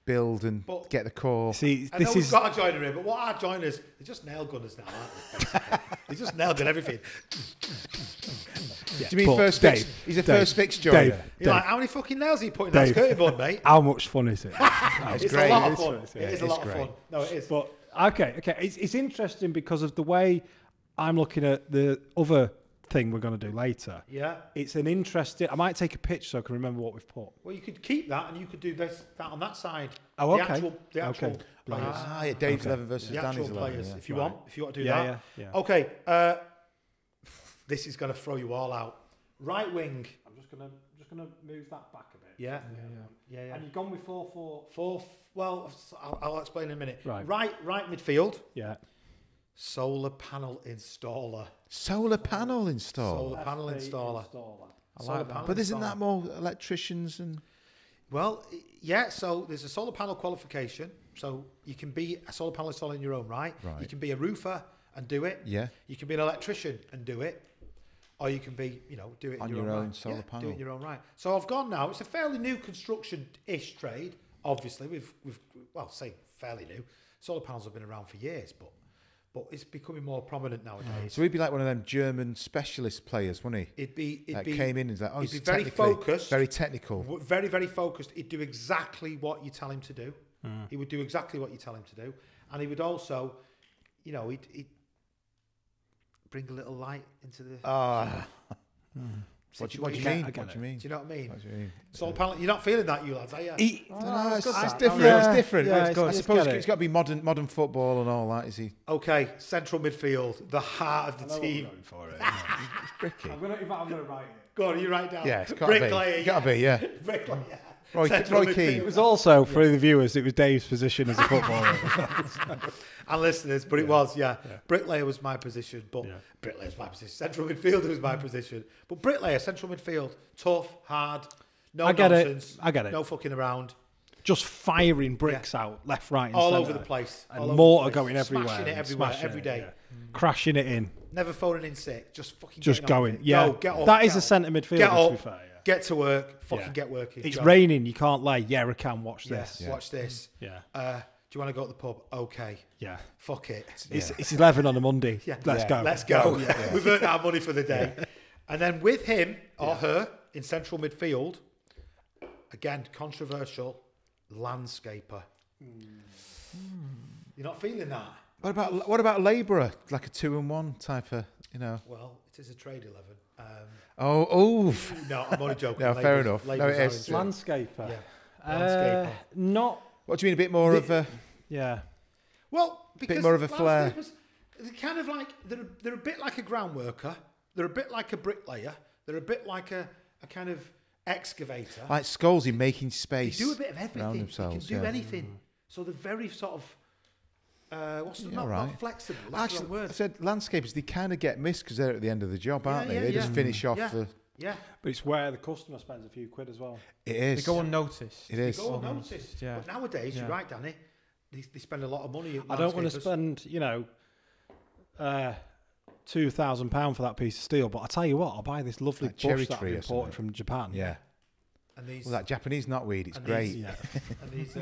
B: build and get the core.
C: See,
A: I know
C: this
A: we've
C: is.
A: got a joiner in, but what are joiners? They're just nail gunners now, aren't they? They're just nail gun everything.
C: Yeah,
B: Do you mean
C: but
B: first
C: Dave,
B: fix? He's a
C: Dave,
B: first fix joiner.
C: Dave,
A: You're like, how many fucking nails are you putting in that
C: Dave.
A: skirting board, mate?
C: How much fun is it?
A: It's
B: great.
A: a lot
B: It
A: of
B: is
A: fun.
C: fun, yeah,
A: It is a
B: it's
A: lot of
B: great.
A: fun. No, it is.
C: But okay. It's interesting because of the way I'm looking at the other thing we're going to do later.
A: Yeah.
C: It's an interesting. I might take a pitch so I can remember what we've put.
A: Well, you could keep that, and you could do that on that side.
C: Oh,
A: The
C: okay.
A: actual
C: Okay.
A: players.
B: Yeah, Dave's 11 versus
A: The actual
B: Danny's 11.
A: players,
B: Yeah.
A: if you
C: Right.
A: want. If you want to do
C: Yeah,
A: that.
C: yeah.
A: Okay. This is going to throw you all out. Right wing.
C: I'm just gonna move that back a bit.
A: Yeah.
C: Yeah.
A: Yeah.
C: And you've gone with 4-4.
A: Well, I'll explain in a minute.
C: Right.
A: Right midfield.
C: Yeah.
A: Solar panel installer.
B: Solar panel install.
A: Solar panel installer.
B: I
A: Solar
B: like that.
A: panel
B: But isn't
A: installer.
B: that more electricians and?
A: Well, yeah. So there's a solar panel qualification. So you can be a solar panel installer in your own right.
B: Right.
A: You can be a roofer and do it.
B: Yeah.
A: You can be an electrician and do it. Or you can be, do it in
B: On
A: your
B: your own
A: right.
B: solar
A: Do
B: panel.
A: it in your own right. So I've gone now. It's a fairly new construction-ish trade. Obviously, we've say fairly new. Solar panels have been around for years, but it's becoming more prominent nowadays.
B: So he'd be like one of them German specialist players, wouldn't he?
A: It'd be
B: Came in and was like, oh,
A: he'd
B: he's
A: be very
B: technically
A: focused,
B: very technical.
A: very, very focused. He'd do exactly what you tell him to do. He would do exactly what you tell him to do, and he would also, he'd bring a little light into the
B: What do you mean?
A: situation.
B: What do you mean?
A: Do you know what I mean?
B: What do you mean?
A: Solar panel. You're not feeling that, you lads, are you?
B: No, it's
C: good,
B: different.
C: that.
B: It's different.
C: Yeah,
B: I
C: it's good.
B: suppose
C: Get it.
B: it's got to be modern football and all that. Is he?
A: Okay, central midfield, the heart of the
C: I'm
A: team.
C: going for it.
B: It's bricky.
C: I'm gonna write it.
A: Go on, you write down.
B: Yeah, it's got to be.
A: Bricklayer.
B: It's got to be. Yeah.
A: Bricklayer.
B: Roy Keane.
C: It was also for the viewers. It was Dave's position as a footballer.
A: And listeners, but it was, Bricklayer was my position, but Bricklayer's my position. Central midfielder was my position. But Bricklayer, central midfield, tough, hard, no
C: I get
A: nonsense.
C: it. I get it.
A: No fucking around.
C: Just firing bricks out left, right, and
A: All
C: centre.
A: over the place.
C: And
A: all over
C: mortar
A: the place.
C: going everywhere.
A: Smashing it
C: and
A: everywhere,
C: smashing
A: every
C: it,
A: day.
C: yeah. Crashing it in.
A: Never phoning in sick. Just fucking
C: Just
A: getting on
C: going.
A: with it.
C: Yeah.
A: Go, get up,
C: that is
A: get
C: a
A: up.
C: centre midfielder,
A: Get
C: to
A: up,
C: be fair. Yeah.
A: get to work, fucking
C: Yeah.
A: get working.
C: It's
A: Go.
C: raining. You can't lie. Yeah, I can watch this.
A: Yes, watch this.
C: Yeah.
A: Do you want to go to the pub? Okay.
C: Yeah.
A: Fuck it.
C: It's 11 on a Monday.
A: Yeah.
C: Let's go.
A: Let's go. We've earned our money for the day. And then with him or her in central midfield, again, controversial, landscaper. You're not feeling that?
B: What about labourer? Like a 2-in-1 type of,
A: Well, it is a trade 11.
B: Oh.
A: No, I'm only joking.
B: No, fair enough. No,
A: Labour's
B: it
A: are
B: is.
A: in trade.
C: Landscaper.
A: Yeah. Landscaper.
C: Not.
B: What do you mean? A bit more of a.
C: Yeah.
A: Well, because
B: more of a flair.
A: landscapers, they're kind of like they're a bit like a ground worker. They're a bit like a bricklayer. They're a bit like a kind of excavator.
B: Like Scholes in making
A: They
B: space.
A: do a bit of everything.
B: around
A: They
B: themselves,
A: can do
B: yeah.
A: anything. So they're very sort of not
B: right.
A: flexible. That's the
B: Actually,
A: wrong word.
B: I said landscapers, they kind of get missed because they're at the end of the job, aren't they?
A: yeah,
B: They just
A: yeah.
B: finish off
A: Yeah.
B: the.
A: Yeah,
C: But it's where the customer spends a few quid as well.
B: It
D: They
B: is.
D: go unnoticed.
B: It is.
A: go unnoticed.
D: Yeah.
A: But nowadays,
D: Yeah.
A: you're right, Danny. They spend a lot of money.
C: I don't want to
A: landscapers.
C: spend, £2,000 for that piece of steel, but I tell you what, I'll buy this lovely
B: Like cherry
C: bush that I've
B: tree or
C: imported
B: something.
C: from Japan.
B: Yeah.
A: And these
B: Well, that Japanese knotweed, it's
A: and
B: great.
A: these-
C: Yeah.
A: and these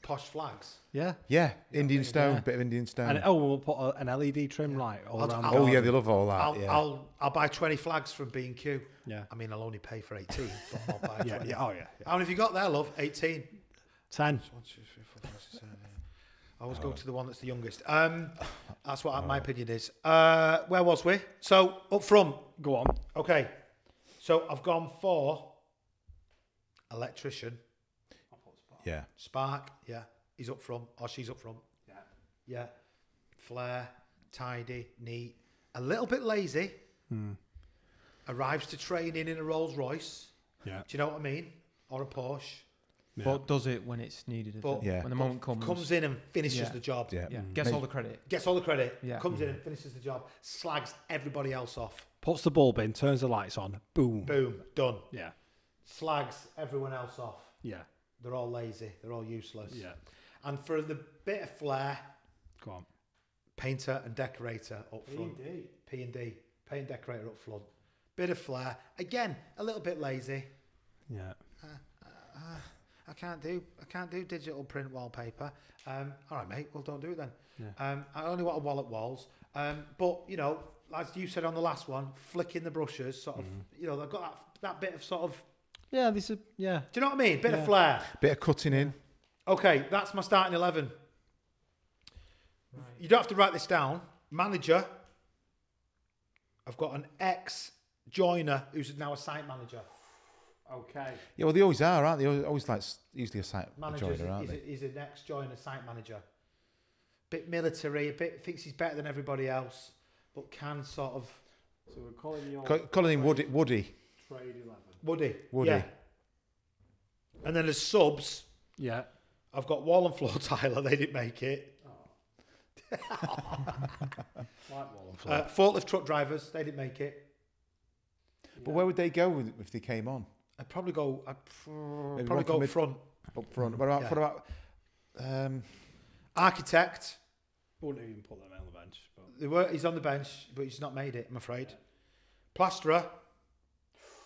A: posh flags.
C: Yeah.
B: Yeah, Indian stone,
C: Yeah.
B: bit of Indian stone.
C: And we'll put an LED trim light all around.
B: Oh
C: the
B: yeah, they
C: garden.
B: love all that.
A: I'll buy 20 flags from B&Q.
C: Yeah.
A: I mean, I'll only pay for 18, but I'll buy 20.
C: Yeah. Oh yeah.
A: How many have you got there, love? 18.
C: 10.
A: 1, 2, 3, 4, 5, 6, 7, 8. I always go to the one that's the youngest. That's what my opinion is. Where was we? So up front.
C: Go on.
A: Okay. So I've gone for electrician.
B: Yeah.
A: Spark. Yeah. He's up front or she's up front.
C: Yeah.
A: Yeah. Flair. Tidy. Neat. A little bit lazy. Arrives to training in a Rolls Royce.
C: Yeah.
A: Do you know what I mean? Or a Porsche.
C: Yeah.
D: But does it when it's needed.
A: But
B: Yeah.
D: When the moment comes.
A: Comes in and finishes
D: Yeah.
A: the job.
B: Yeah.
D: Yeah. Gets all the credit.
A: Gets all the credit.
D: Yeah.
A: Comes in and finishes the job. Slags everybody else off.
C: Puts the bulb in, turns the lights on, boom.
A: Boom. Done.
C: Yeah.
A: Slags everyone else off.
C: Yeah.
A: They're all lazy. They're all useless.
C: Yeah.
A: And for the bit of flair,
C: Go on.
A: painter and decorator up front. P&D. Paint and decorator up front. Bit of flair. Again, a little bit lazy.
C: Yeah.
A: I can't do digital print wallpaper. All right, mate. Well, don't do it then.
C: Yeah.
A: I only want a wall at walls. But you know, as you said on the last one, flicking the brushes, sort of. You know, they've got that bit of sort of.
C: Yeah. This is. Yeah.
A: Do you know what I mean? Bit
C: Yeah.
A: of flair.
B: Bit of cutting in.
A: Okay, that's my starting 11. You don't have to write this down. Manager. I've got an ex-joiner who's now a site manager.
C: Okay.
B: Yeah, well they always are, aren't they? Always like usually a site
A: Manager,
B: joiner, aren't they?
A: he's an ex-joiner site manager. Bit military, a bit thinks he's better than everybody else, but can sort of
C: So we're calling your
B: Calling him Woody.
C: trade 11.
A: Woody.
B: Woody.
A: Yeah. And then as subs,
C: Yeah.
A: I've got wall and floor tiler. They didn't make it.
C: Like wall and floor.
A: Forklift truck drivers. They didn't make it.
B: But where would they go if they came on?
A: I'd probably go.
B: Maybe
A: Probably
B: one
A: go
B: from
A: up front.
B: Up front. What about?
A: Yeah.
B: What about?
A: Architect.
C: Wouldn't even put them on the bench. But
A: He's on the bench, but he's not made it. I'm afraid. Plasterer.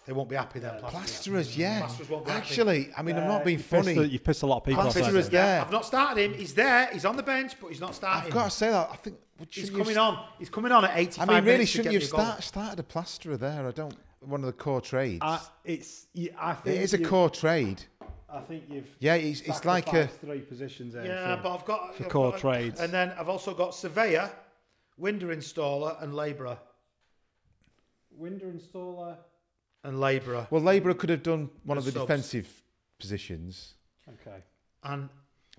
A: They won't be happy then.
B: Plasterers, yeah.
A: Plasterers won't be happy.
B: Actually, I mean, I'm not being funny.
C: You've pissed a lot of people off.
B: Plasterers
C: there.
B: there.
A: I've not started him. He's there. He's on the bench, but he's not starting.
B: I've got to say that. I think
A: He's coming on. He's coming on at 85
B: I mean, really,
A: minutes to
B: shouldn't
A: get
B: you
A: me a goal.
B: have started a plasterer there? I don't. One of the core trades.
C: I think
B: it is a core trade.
C: I think you've.
B: Yeah, it's like a.
C: sacrificed 3 positions there.
A: Yeah, but I've got
C: for
A: I've
C: core
A: got-
C: trades.
A: and then I've also got surveyor, window installer, and labourer.
C: Window installer.
A: And labourer.
B: Well, labourer could have done one of the
A: Subs.
B: defensive positions.
C: Okay.
A: And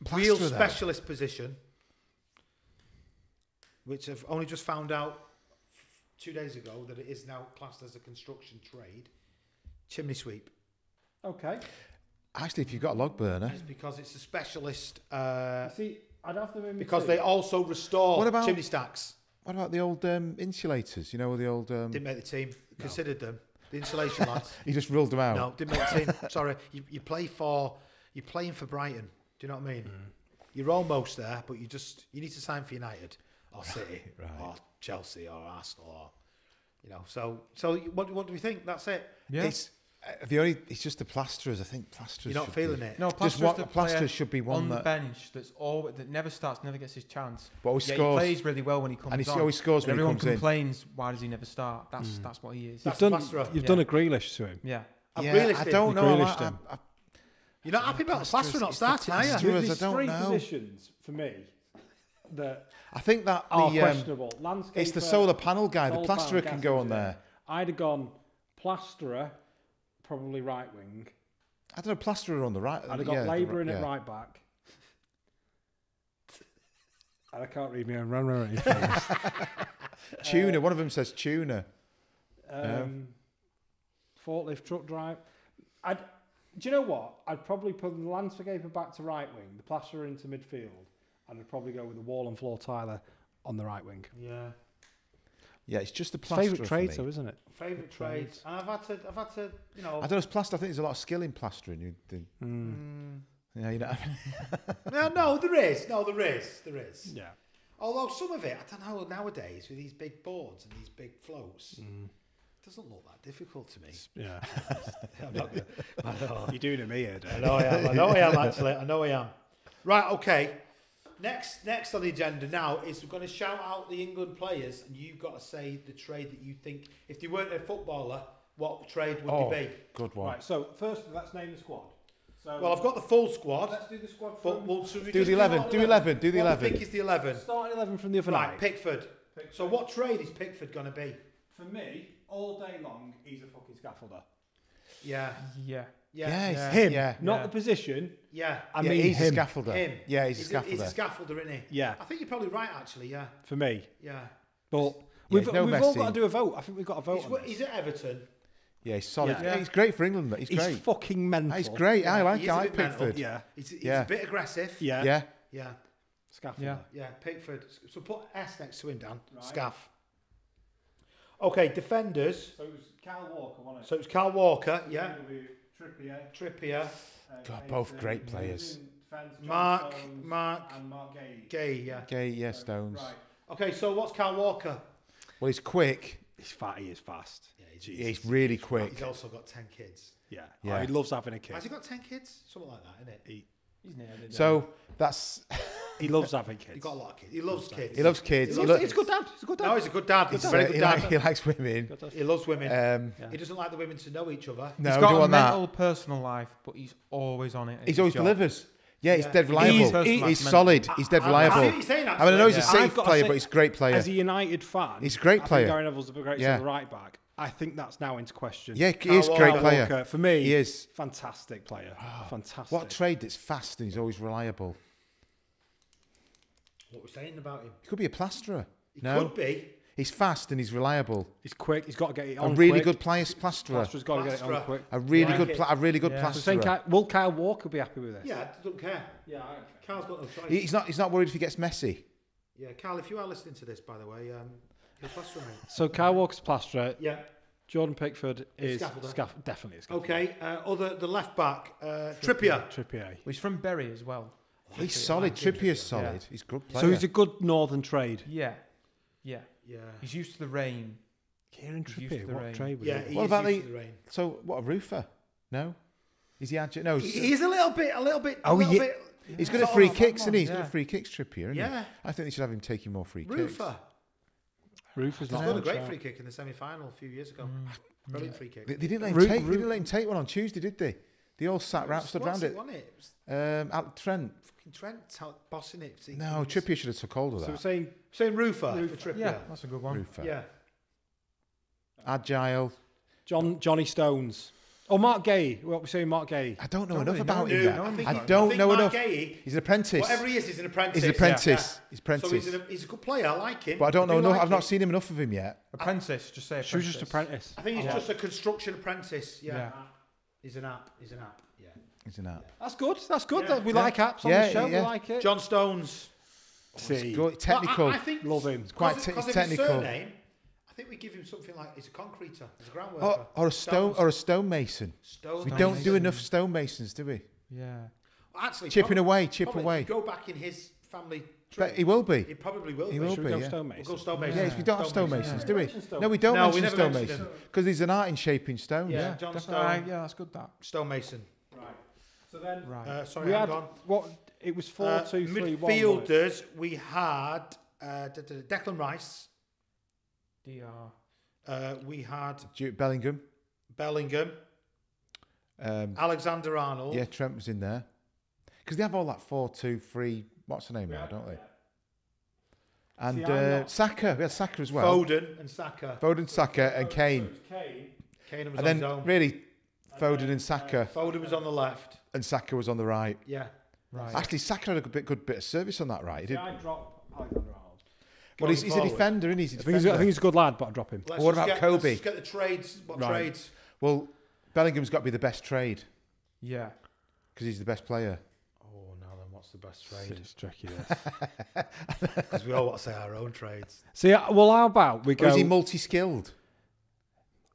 B: Plasterer
A: real
B: there.
A: specialist position, which I've only just found out 2 days ago that it is now classed as a construction trade. Chimney sweep.
C: Okay.
B: Actually, if you've got a log burner,
A: It's because it's a specialist.
C: See, I'd have them in
A: Because
C: my
A: they
C: team.
A: also restore
B: What about-
A: chimney stacks.
B: what about the old insulators? You know, the old.
A: Didn't make the team. Considered them. The insulation lads.
B: You just ruled them out.
A: No, didn't make the team. Sorry. You're playing for Brighton. Do you know what I mean? You're almost there, but you need to sign for United or City
B: right.
A: or Chelsea or Arsenal or, you know. So what do we think? That's it.
D: Yeah.
B: It's just the plasterers. I think plasterers.
A: You're not
B: should
A: feeling
B: be,
A: it.
D: No,
B: Just
D: plasterers,
B: what
D: the
B: plasterers
D: player
B: should be one
D: on the
B: that.
D: bench that never starts, never gets his chance.
B: But always
D: Yeah,
B: scores.
D: he plays really well when he comes
B: And he
D: on.
B: always scores
D: And
B: when he
D: everyone
B: comes in.
D: complains, why does he never start? That's what he is.
A: That's
C: You've
A: Plasterer.
C: done. You've
D: Yeah.
C: done a Grealish to him.
D: Yeah.
A: I've
B: Yeah,
A: Grealished
B: I
A: him.
B: don't
C: You
B: know.
C: Grealished him.
A: You're not happy about the plaster not
B: It's the
A: starting, are you?
B: plaster- Plasterers,
C: There's
B: I don't
C: 3
B: know.
C: positions for me that
B: I think that
C: are
B: the
C: questionable. Landscaper,
B: it's the solar panel guy. The
C: solar
B: plasterer
C: panel
B: can
C: gas
B: go on
C: engineer.
B: there.
C: I'd have gone plasterer, probably right wing.
B: I don't know. Plasterer on the right.
C: I'd have got labourer in at right back. And I can't read my own run.
B: Tuner. One of them says tuner.
C: Forklift truck drive. Do you know what? I'd probably put the landscaper back to right wing, the plasterer into midfield, and I'd probably go with the wall and floor tiler on the right wing.
A: Yeah.
B: Yeah, it's just the plasterer.
C: Favourite trade,
B: for me.
C: though, isn't it?
A: Favourite trades. And I've had to, you know.
B: I don't know. It's plaster. I think there's a lot of skill in plastering. Yeah, you know.
A: No, there is. No, there is.
C: Yeah.
A: Although some of it, I don't know, nowadays with these big boards and these big floats, it doesn't look that difficult to me.
C: Yeah.
A: I know.
C: You're doing it me here,
A: I
C: Dave.
A: know I am. I know I am, actually. I know I am. Right, okay. Next on the agenda now is we're going to shout out the England players, and you've got to say the trade that you think, if they weren't a footballer, what trade would they be?
B: Good one.
C: Right, so first, let's name the squad. So
A: Well, I've got the full squad.
C: let's do the squad
A: But
C: from...
A: we'll, should we
B: Do
A: just
B: the 11.
A: what
B: Do 11. Do the
A: what
B: 11.
A: do you think is the 11?
C: Starting 11 from the other
A: Right,
C: night.
A: Pickford. So what trade is Pickford going to be?
C: For me, all day long, he's a fucking scaffolder.
A: Yeah.
D: Yeah.
A: Yeah.
B: Yeah,
C: Him,
B: yeah.
C: not
D: Yeah.
C: the position.
A: Yeah.
C: I
B: Yeah,
C: mean
B: he's
C: him.
B: a scaffolder.
A: Him.
B: Yeah, he's a scaffolder.
A: He's a scaffolder, isn't he?
C: Yeah,
A: I think you're probably right, actually. Yeah.
C: for me.
A: Yeah.
C: But
B: Yeah,
C: we've
B: no
C: all got
B: Messi.
C: to do a vote. I think we've got a vote.
A: He's,
C: on this.
A: he's at Everton.
B: Yeah, he's solid.
C: Yeah.
B: Yeah, he's great for England. He's
C: He's
B: great.
C: fucking mental.
B: He's great. I like
A: He is a bit
B: Pickford.
A: mental.
C: Yeah,
A: He's
B: Yeah.
A: a bit aggressive.
C: yeah,
B: Yeah.
A: Yeah.
C: Scaffolder.
D: Yeah.
A: Yeah. Pickford. So put S next to him, Dan.
C: Right.
A: Scaff. Okay, defenders.
C: So it was Kyle Walker, wasn't it?
A: So it's Kyle Walker. Yeah.
C: Trippier.
A: Trippier.
B: God, both great players.
A: Mark
C: and Mark Gay.
A: Gay. Yeah.
B: Okay, yeah, Stones.
C: Right.
A: Okay, so what's Kyle Walker?
B: Well, he's quick.
C: He's fat. He is fast.
A: Yeah,
B: He's really quick.
A: He's also got 10 kids.
C: Yeah.
B: Yeah.
C: Oh, he loves having a kid.
A: Has he got 10 kids? Something like that, isn't it?
D: He's nailed it.
B: So that's
C: He loves having kids.
A: He's got a lot of kids. He loves kids.
B: he loves kids.
A: He
B: He,
A: loves
C: He's a good dad. He's a good dad.
A: No, he's a good dad. He's a very good
B: he,
A: dad.
B: he likes women.
C: Good dad.
A: He loves women.
C: Yeah.
A: He doesn't like the women to know each other.
B: No,
D: He's
B: do
D: got
B: you
D: a
B: want that?
D: mental personal life, but he's always on it. at
B: He
D: his
B: always
D: job.
B: delivers. Yeah, he's
A: Yeah.
B: dead reliable.
D: He's
B: solid. He's dead
A: I see
B: reliable.
A: what you're saying,
B: I mean, I know he's a
A: actually.
C: I've
B: safe
C: got to
B: player,
C: say,
B: but he's a great player.
C: As a United fan,
B: He's a great
C: I
B: player.
C: think Gary Neville's the greatest
B: Yeah.
C: right back. I think that's now into question.
B: Yeah, he is a great
A: Kyle
B: player.
C: Walker, for me,
B: He is.
C: fantastic player. Fantastic.
B: What trade that's fast and he's always reliable?
A: What we're saying about him.
B: He could be a plasterer.
A: He
B: No,
A: could be.
B: he's fast and he's reliable.
C: He's quick. He's got to get it
B: A
C: on
B: really
C: quick.
B: good plasterer.
C: Plasterer's got to get it on
A: Plasterer.
C: quick.
B: A really
A: Like
B: good,
A: it.
B: a really good
D: Yeah.
C: So saying,
B: plasterer.
C: will Kyle Walker be happy with this?
A: Yeah, I don't care.
C: Yeah, I don't care.
A: Kyle's got no choice.
B: He's not worried if he gets messy.
A: Yeah, Kyle, if you are listening to this, by the way, you're plaster mate.
C: So Kyle Walker's plasterer.
A: Yeah.
C: Jordan Pickford is
A: Scaffolder.
C: definitely a scaffolder.
A: Okay. The left back, Trippier.
C: Trippier.
D: Well, he's from Bury as well.
B: He's solid. Trippier's solid. He's a good player.
C: So he's a good northern trade.
D: Yeah. Yeah.
A: Yeah.
D: He's used to the rain.
C: Kieran
D: He's used to
C: Trippier,
D: the
C: what
D: rain.
C: trade was
A: Yeah.
C: he?
A: He
B: What
A: is
B: about
A: used to the rain.
B: So what, a roofer? No? Is he agile? No.
A: He's a little bit.
B: Oh,
A: a little
B: yeah.
A: bit.
B: He's good at
A: sort
B: free
A: of-
B: kicks, isn't he? He's good
D: Yeah.
B: at free kicks, Trippier, isn't
A: Yeah.
B: he? I think they should have him taking more free kicks.
A: Roofer.
C: Roofer's
A: He's
C: not
A: got a
C: much
A: great
C: out.
A: free kick in the semi-final a few years ago. Brilliant free kick.
B: They didn't let him
C: Root-
B: take. They
C: root-
B: didn't let him take one on Tuesday, did they? They all sat round, stood round it.
A: Wasn't it? It was
B: Trent.
A: fucking Trent out bossing it. So
B: No, Trippier should have took hold of
C: So we're
B: that.
C: saying
A: Saying Roofer for Trippier.
D: Yeah, that's a good one.
B: Roofer.
A: Yeah.
B: Agile.
C: Johnny Stones. Oh, Mark Gay. What we're saying, Mark Gay.
B: I don't know
D: Don't
B: enough
D: really
B: about
D: know
B: him
D: him.
B: yet.
D: No,
A: I think,
B: I
A: I
B: don't
A: think
B: know
A: Mark
B: enough.
A: Gay,
B: He's an apprentice.
A: whatever he is, he's an apprentice.
B: He's an apprentice.
A: Yeah.
B: He's
A: So
B: apprentice.
A: he's a good player. I like him.
B: But I don't know
A: do
B: enough.
A: like
B: I've not
A: him.
B: seen him enough of him yet.
D: Apprentice, just say
C: She was
D: apprentice.
C: just apprentice.
A: I think he's
D: Yeah.
A: just a construction apprentice. Yeah.
D: Yeah.
A: He's an app. He's an app. Yeah.
B: He's an app.
C: That's good. That's good.
A: Yeah.
C: We like apps on
B: Yeah,
C: the show.
B: yeah.
C: We like it.
A: John Stones.
C: See.
B: Good, technical.
A: Well, I think
C: Love him.
B: quite
A: because
B: te-
A: of
B: technical.
A: his surname, I think we give him something like he's a concreter. He's a ground worker.
B: Or a stonemason.
A: Stone.
B: We don't do enough stonemasons, do we?
D: Yeah.
A: Actually,
B: Chipping away, chip
A: probably
B: away.
A: If you go back in his family
B: But
A: tree,
B: he will be.
A: he probably will.
B: He
A: be.
B: will
C: Should we
B: be,
C: go
B: yeah.
C: stonemason?
A: We'll go stonemason.
B: Yes, we don't have stonemasons, do we?
C: Mention stone-
B: No, we don't
A: No, we
B: mention
A: never mentioned
B: stonemasons
A: it.
B: because there's an art in shaping stones.
A: Yeah, John
D: Definitely.
A: Stone.
D: Yeah, that's good. That.
A: Stonemason.
C: Right. So then
D: Right.
A: Sorry,
C: we
A: hang
C: had
A: on.
C: what? It was 4-2-3-1.
A: Midfielders, we had Declan Rice.
D: DR.
A: We had
B: Jude Bellingham.
A: Bellingham. Alexander Arnold.
B: Yeah, Trent was in there. Because they have all that 4-2-3. What's the name now, don't they? And
C: See, I'm not-
B: Saka. We had Saka as well.
A: Foden and Saka.
B: Foden, Saka, and Kane.
A: Kane was
B: And
A: on
B: then
A: his own.
B: really, Foden and Saka,
A: Foden was on the left.
B: and Saka was on the right.
A: Yeah.
D: Right.
B: Actually, Saka had a good bit of service on that right. He did.
C: I drop Alexander Arnold.
B: Well, he's a
A: Going forward.
B: defender, isn't he? He's a
C: I think
B: defender.
C: he's a good lad, but I drop him.
A: Let's
B: What
A: just
B: about
A: get,
B: Kobe?
A: Let's get the trades. What
C: Right.
A: trades?
B: Well, Bellingham's got to be the best trade
D: Yeah.
B: because he's the best player.
A: Oh, now then, what's the best trade?
C: It's tricky. This.
A: Because we all want to say our own trades.
C: See, well, how about we
B: Or
C: go?
B: is he multi-skilled?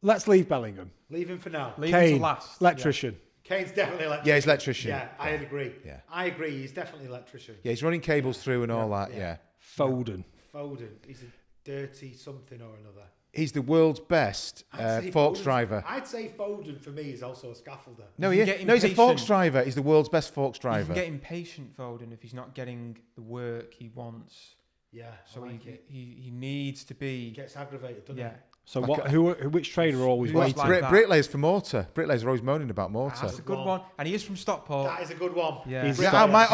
C: Let's leave Bellingham.
A: Leave him for now.
D: Leave him
C: Kane,
D: to last.
C: electrician.
A: Kane's definitely electrician.
B: Yeah, he's electrician.
A: Yeah, I agree.
B: Yeah.
A: I agree. He's definitely electrician.
B: Yeah, he's running cables through and all that.
A: yeah.
B: Yeah.
C: Foden.
A: Foden. He's dirty something or another.
B: He's the world's best
A: I'd say
B: forks
A: Foden-
B: driver.
A: I'd say Foden for me is also a scaffolder.
B: No,
D: You
B: yeah.
D: can get
B: No, he's a forks
D: impatient.
B: driver. He's the world's best forks
D: You
B: driver.
D: can get impatient, Foden, if he's not getting the work he wants.
A: Yeah,
D: So
A: I like it.
D: he needs to
A: He
D: be.
A: gets aggravated, doesn't
D: Yeah.
C: So
B: Like
C: which trainer always
D: Who
B: Well,
D: is
C: wants?
D: like that?
B: bricklayers for mortar. Bricklayers are always moaning about mortar.
D: That's a good
A: One.
D: one. And he is from
A: he?
D: Stockport.
A: That is a good one.
D: Yeah.
C: He's-
B: Yeah,
C: Yeah.
B: Mike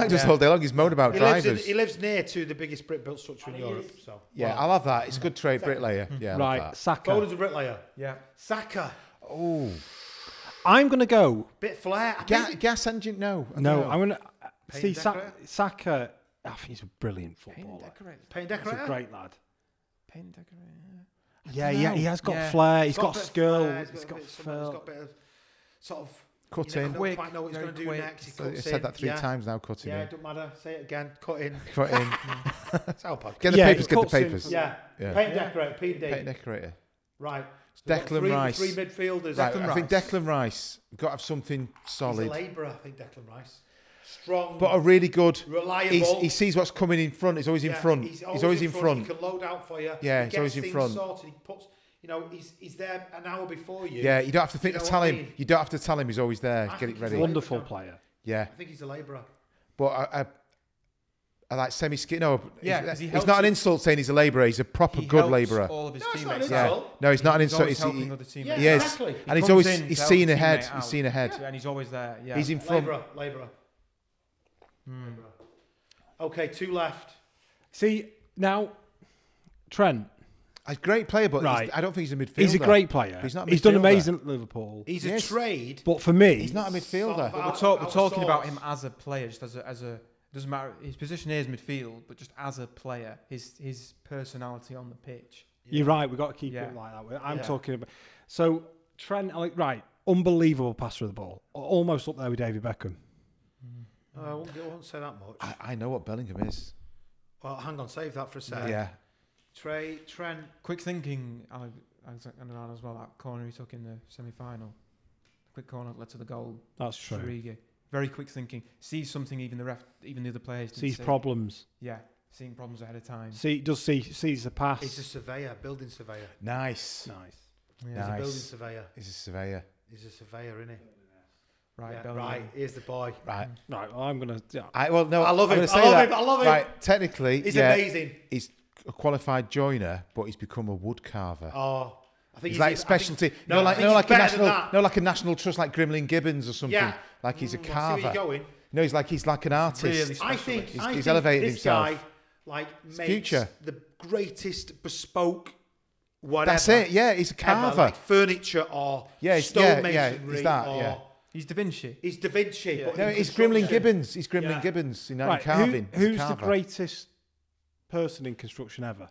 B: does
D: Yeah.
B: all day long. He's moaned about drivers.
A: He lives near to the biggest brick built structure in And he Europe. is-
B: I'll
A: Well,
B: have that. It's a good trade, bricklayer. Yeah, I love
C: Right,
B: that.
C: Saka.
A: Foden's a bricklayer.
D: Yeah.
A: Saka,
B: Oh,
C: I'm going to go.
A: bit flair. I think
B: gas engine? No. I
C: No,
B: don't know.
C: I'm going to
A: Paint
C: see
A: decorator?
C: Saka. I think he's a brilliant
D: Paint
C: footballer.
D: decorator.
A: paint
C: He's
A: decorator.
C: a great lad.
D: Paint decorator.
C: Yeah,
D: dunno.
C: he has got
D: Yeah.
C: flair. He's
A: Got
C: got
A: a bit of
C: skill.
A: flair,
C: He's got
A: He's
C: feel.
A: got a bit of sort of
B: Cut
A: you
B: in.
A: don't
D: Quick,
A: quite know what he's
D: very
A: going to do
D: quick.
A: next. He
B: So
A: cuts
B: I said that three
A: in.
B: times now. Cutting
A: Yeah,
B: in.
A: it don't matter. Say it again. Cut in.
B: Cut in.
A: It's our podcast.
B: Get the
C: Yeah,
B: papers.
C: it
B: Get the
C: cuts in
B: papers.
C: for-
A: Yeah.
B: Yeah.
A: Paint decorator. PD.
B: Paint decorator.
A: Right.
B: Declan Rice.
A: Three midfielders.
B: Right,
D: Declan
B: I think
D: Rice.
B: Declan Rice. We've got to have something
A: He's a
B: solid,
A: labourer, I think, Declan Rice. Strong,
B: but a really good.
A: reliable.
B: He sees what's coming in front. He's always in
A: Yeah,
B: front.
A: He's
B: always in front.
A: He can load out for you.
B: Yeah,
A: He
B: he's
A: gets
B: always in
A: things
B: front.
A: Sorted. He puts, he's there an hour before you.
B: Yeah, you don't have to think
A: You
B: to
A: know
B: tell
A: what I
B: him.
A: mean?
B: You don't have to tell him. He's always there.
A: I
B: Get
A: think
B: it
A: he's
B: ready.
A: a
C: Wonderful
A: Yeah.
C: player.
B: Yeah,
A: I think he's a labourer.
B: but I like semi-skid. No,
D: Yeah, 'cause he
B: it's
D: helps
B: not an
D: it-
B: insult saying he's a labourer. He's a proper
D: He
B: good
D: helps
B: labourer.
D: all of his
A: No, it's not
D: teammates
A: an
B: Yeah,
A: insult.
D: out.
B: no, he's not an
D: He's
B: insult.
D: always
B: He's,
D: helping other teammates.
B: he is,
A: exactly.
B: and
D: He
B: he's
D: comes
B: always
D: in to
B: he's
D: help
B: seen
D: a
B: ahead.
D: teammate
B: He's
D: out.
B: seen ahead.
D: And he's always there. Yeah.
B: He's in front.
A: Labourer. Okay, two left.
C: See, now, Trent,
B: A great player, but
C: Right.
B: I don't think he's a midfielder.
C: he's a great player.
B: But he's not a
C: He's done
B: midfielder.
C: amazing at Liverpool.
A: He's
B: Yes.
A: a trade.
C: But for me,
B: He's not a midfielder.
A: Sort of
D: We're talking about
A: outsourced.
D: him as a player, just as a doesn't matter. His position is midfield, but just as a player, his personality on the pitch.
C: you're right. We've got to keep
D: Yeah.
C: it like that. I'm
A: Yeah.
C: talking about. So, Trent, right, unbelievable passer of the ball. Almost up there with David Beckham.
A: I won't say that much.
B: I know what Bellingham is.
A: Well, hang on, save that for a sec.
B: Yeah.
A: Trent.
D: Quick thinking, Alexander as well. That corner he took in the semi-final, quick corner that led to the goal.
C: That's true.
D: Origi. Very quick thinking. Sees something even the other players didn't
C: Sees
D: see.
C: problems.
D: Yeah, seeing problems ahead of time.
C: Sees the pass.
A: He's a surveyor, building surveyor.
B: Nice.
C: Nice.
A: He's
D: Yeah.
A: a building
B: Nice.
A: surveyor.
B: He's a surveyor.
A: He's a surveyor, isn't he?
D: Right,
A: Yeah,
D: Bellingham.
A: right. Here's the boy.
B: Right.
C: Right. Well, I'm gonna. Yeah.
B: I love
A: I love
B: I'm
A: him.
B: gonna say
A: I love
B: that.
A: him. I love him.
B: Right. Technically,
A: He's
B: yeah,
A: amazing.
B: he's a qualified joiner, but he's become a wood carver.
A: Oh, I think
B: He's like a specialty. No, like
A: I think he's better than
B: national.
A: that.
B: No, like a national trust, like Grimlin Gibbons or something.
A: Yeah.
B: Like he's a
A: I see where
B: carver.
A: you're going.
B: No, he's like an artist.
D: Really
A: I think
B: He's-
A: I
B: he's
A: think
B: elevated
A: this
B: himself.
A: guy like makes
B: future.
A: the greatest bespoke whatever.
B: That's it. Yeah, he's a
A: ever,
B: carver.
A: like furniture or
B: Yeah,
A: stonemasonry
B: he's that,
A: or
B: yeah.
D: He's Da Vinci.
A: he's Da Vinci.
D: Yeah.
A: But
B: No,
A: in
B: he's
A: construction.
B: Grimlin Gibbons. He's Grimlin
A: Yeah.
B: Gibbons in
C: Right.
B: carving. He's a
C: Who's the
B: carver.
C: greatest person in construction ever?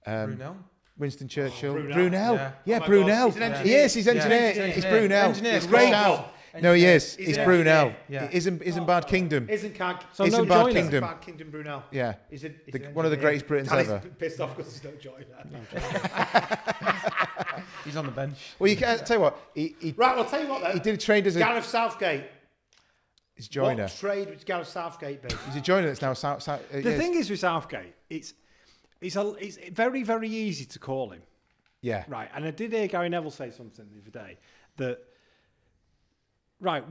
D: Brunel.
B: Winston Churchill.
A: Brunel.
B: Brunel.
D: Yeah.
B: Yeah,
A: Oh my
B: Brunel.
A: God, he's an engineer.
B: Yes, he's engineer.
D: Yeah.
B: It's
D: Engineer.
B: Brunel.
D: Engineer.
B: It's
D: He's
B: great.
A: Rainbow.
B: No, he is.
A: He's
B: It's
A: an
B: Brunel.
A: engineer.
D: Yeah.
B: Isambard Kingdom.
A: Isn't Cag?
C: So no
B: Isambard
C: joiner.
B: Kingdom.
A: Bad Kingdom Brunel.
B: Yeah.
A: He's an
B: One of the
A: engineer.
B: greatest Britons
A: Danny's
B: ever.
A: pissed off because he's no joiner.
D: He's on the bench.
B: Well, you can tell you what. He
A: Right, well, I'll tell you what then.
B: he did trained as a
A: Gareth Southgate.
B: he's a joiner.
A: What trade would Gareth Southgate be?
B: He's a joiner that's now
C: The thing is with Southgate, it's very, very easy to call him.
B: yeah.
C: Right. And I did hear Gary Neville say something the other day that, right,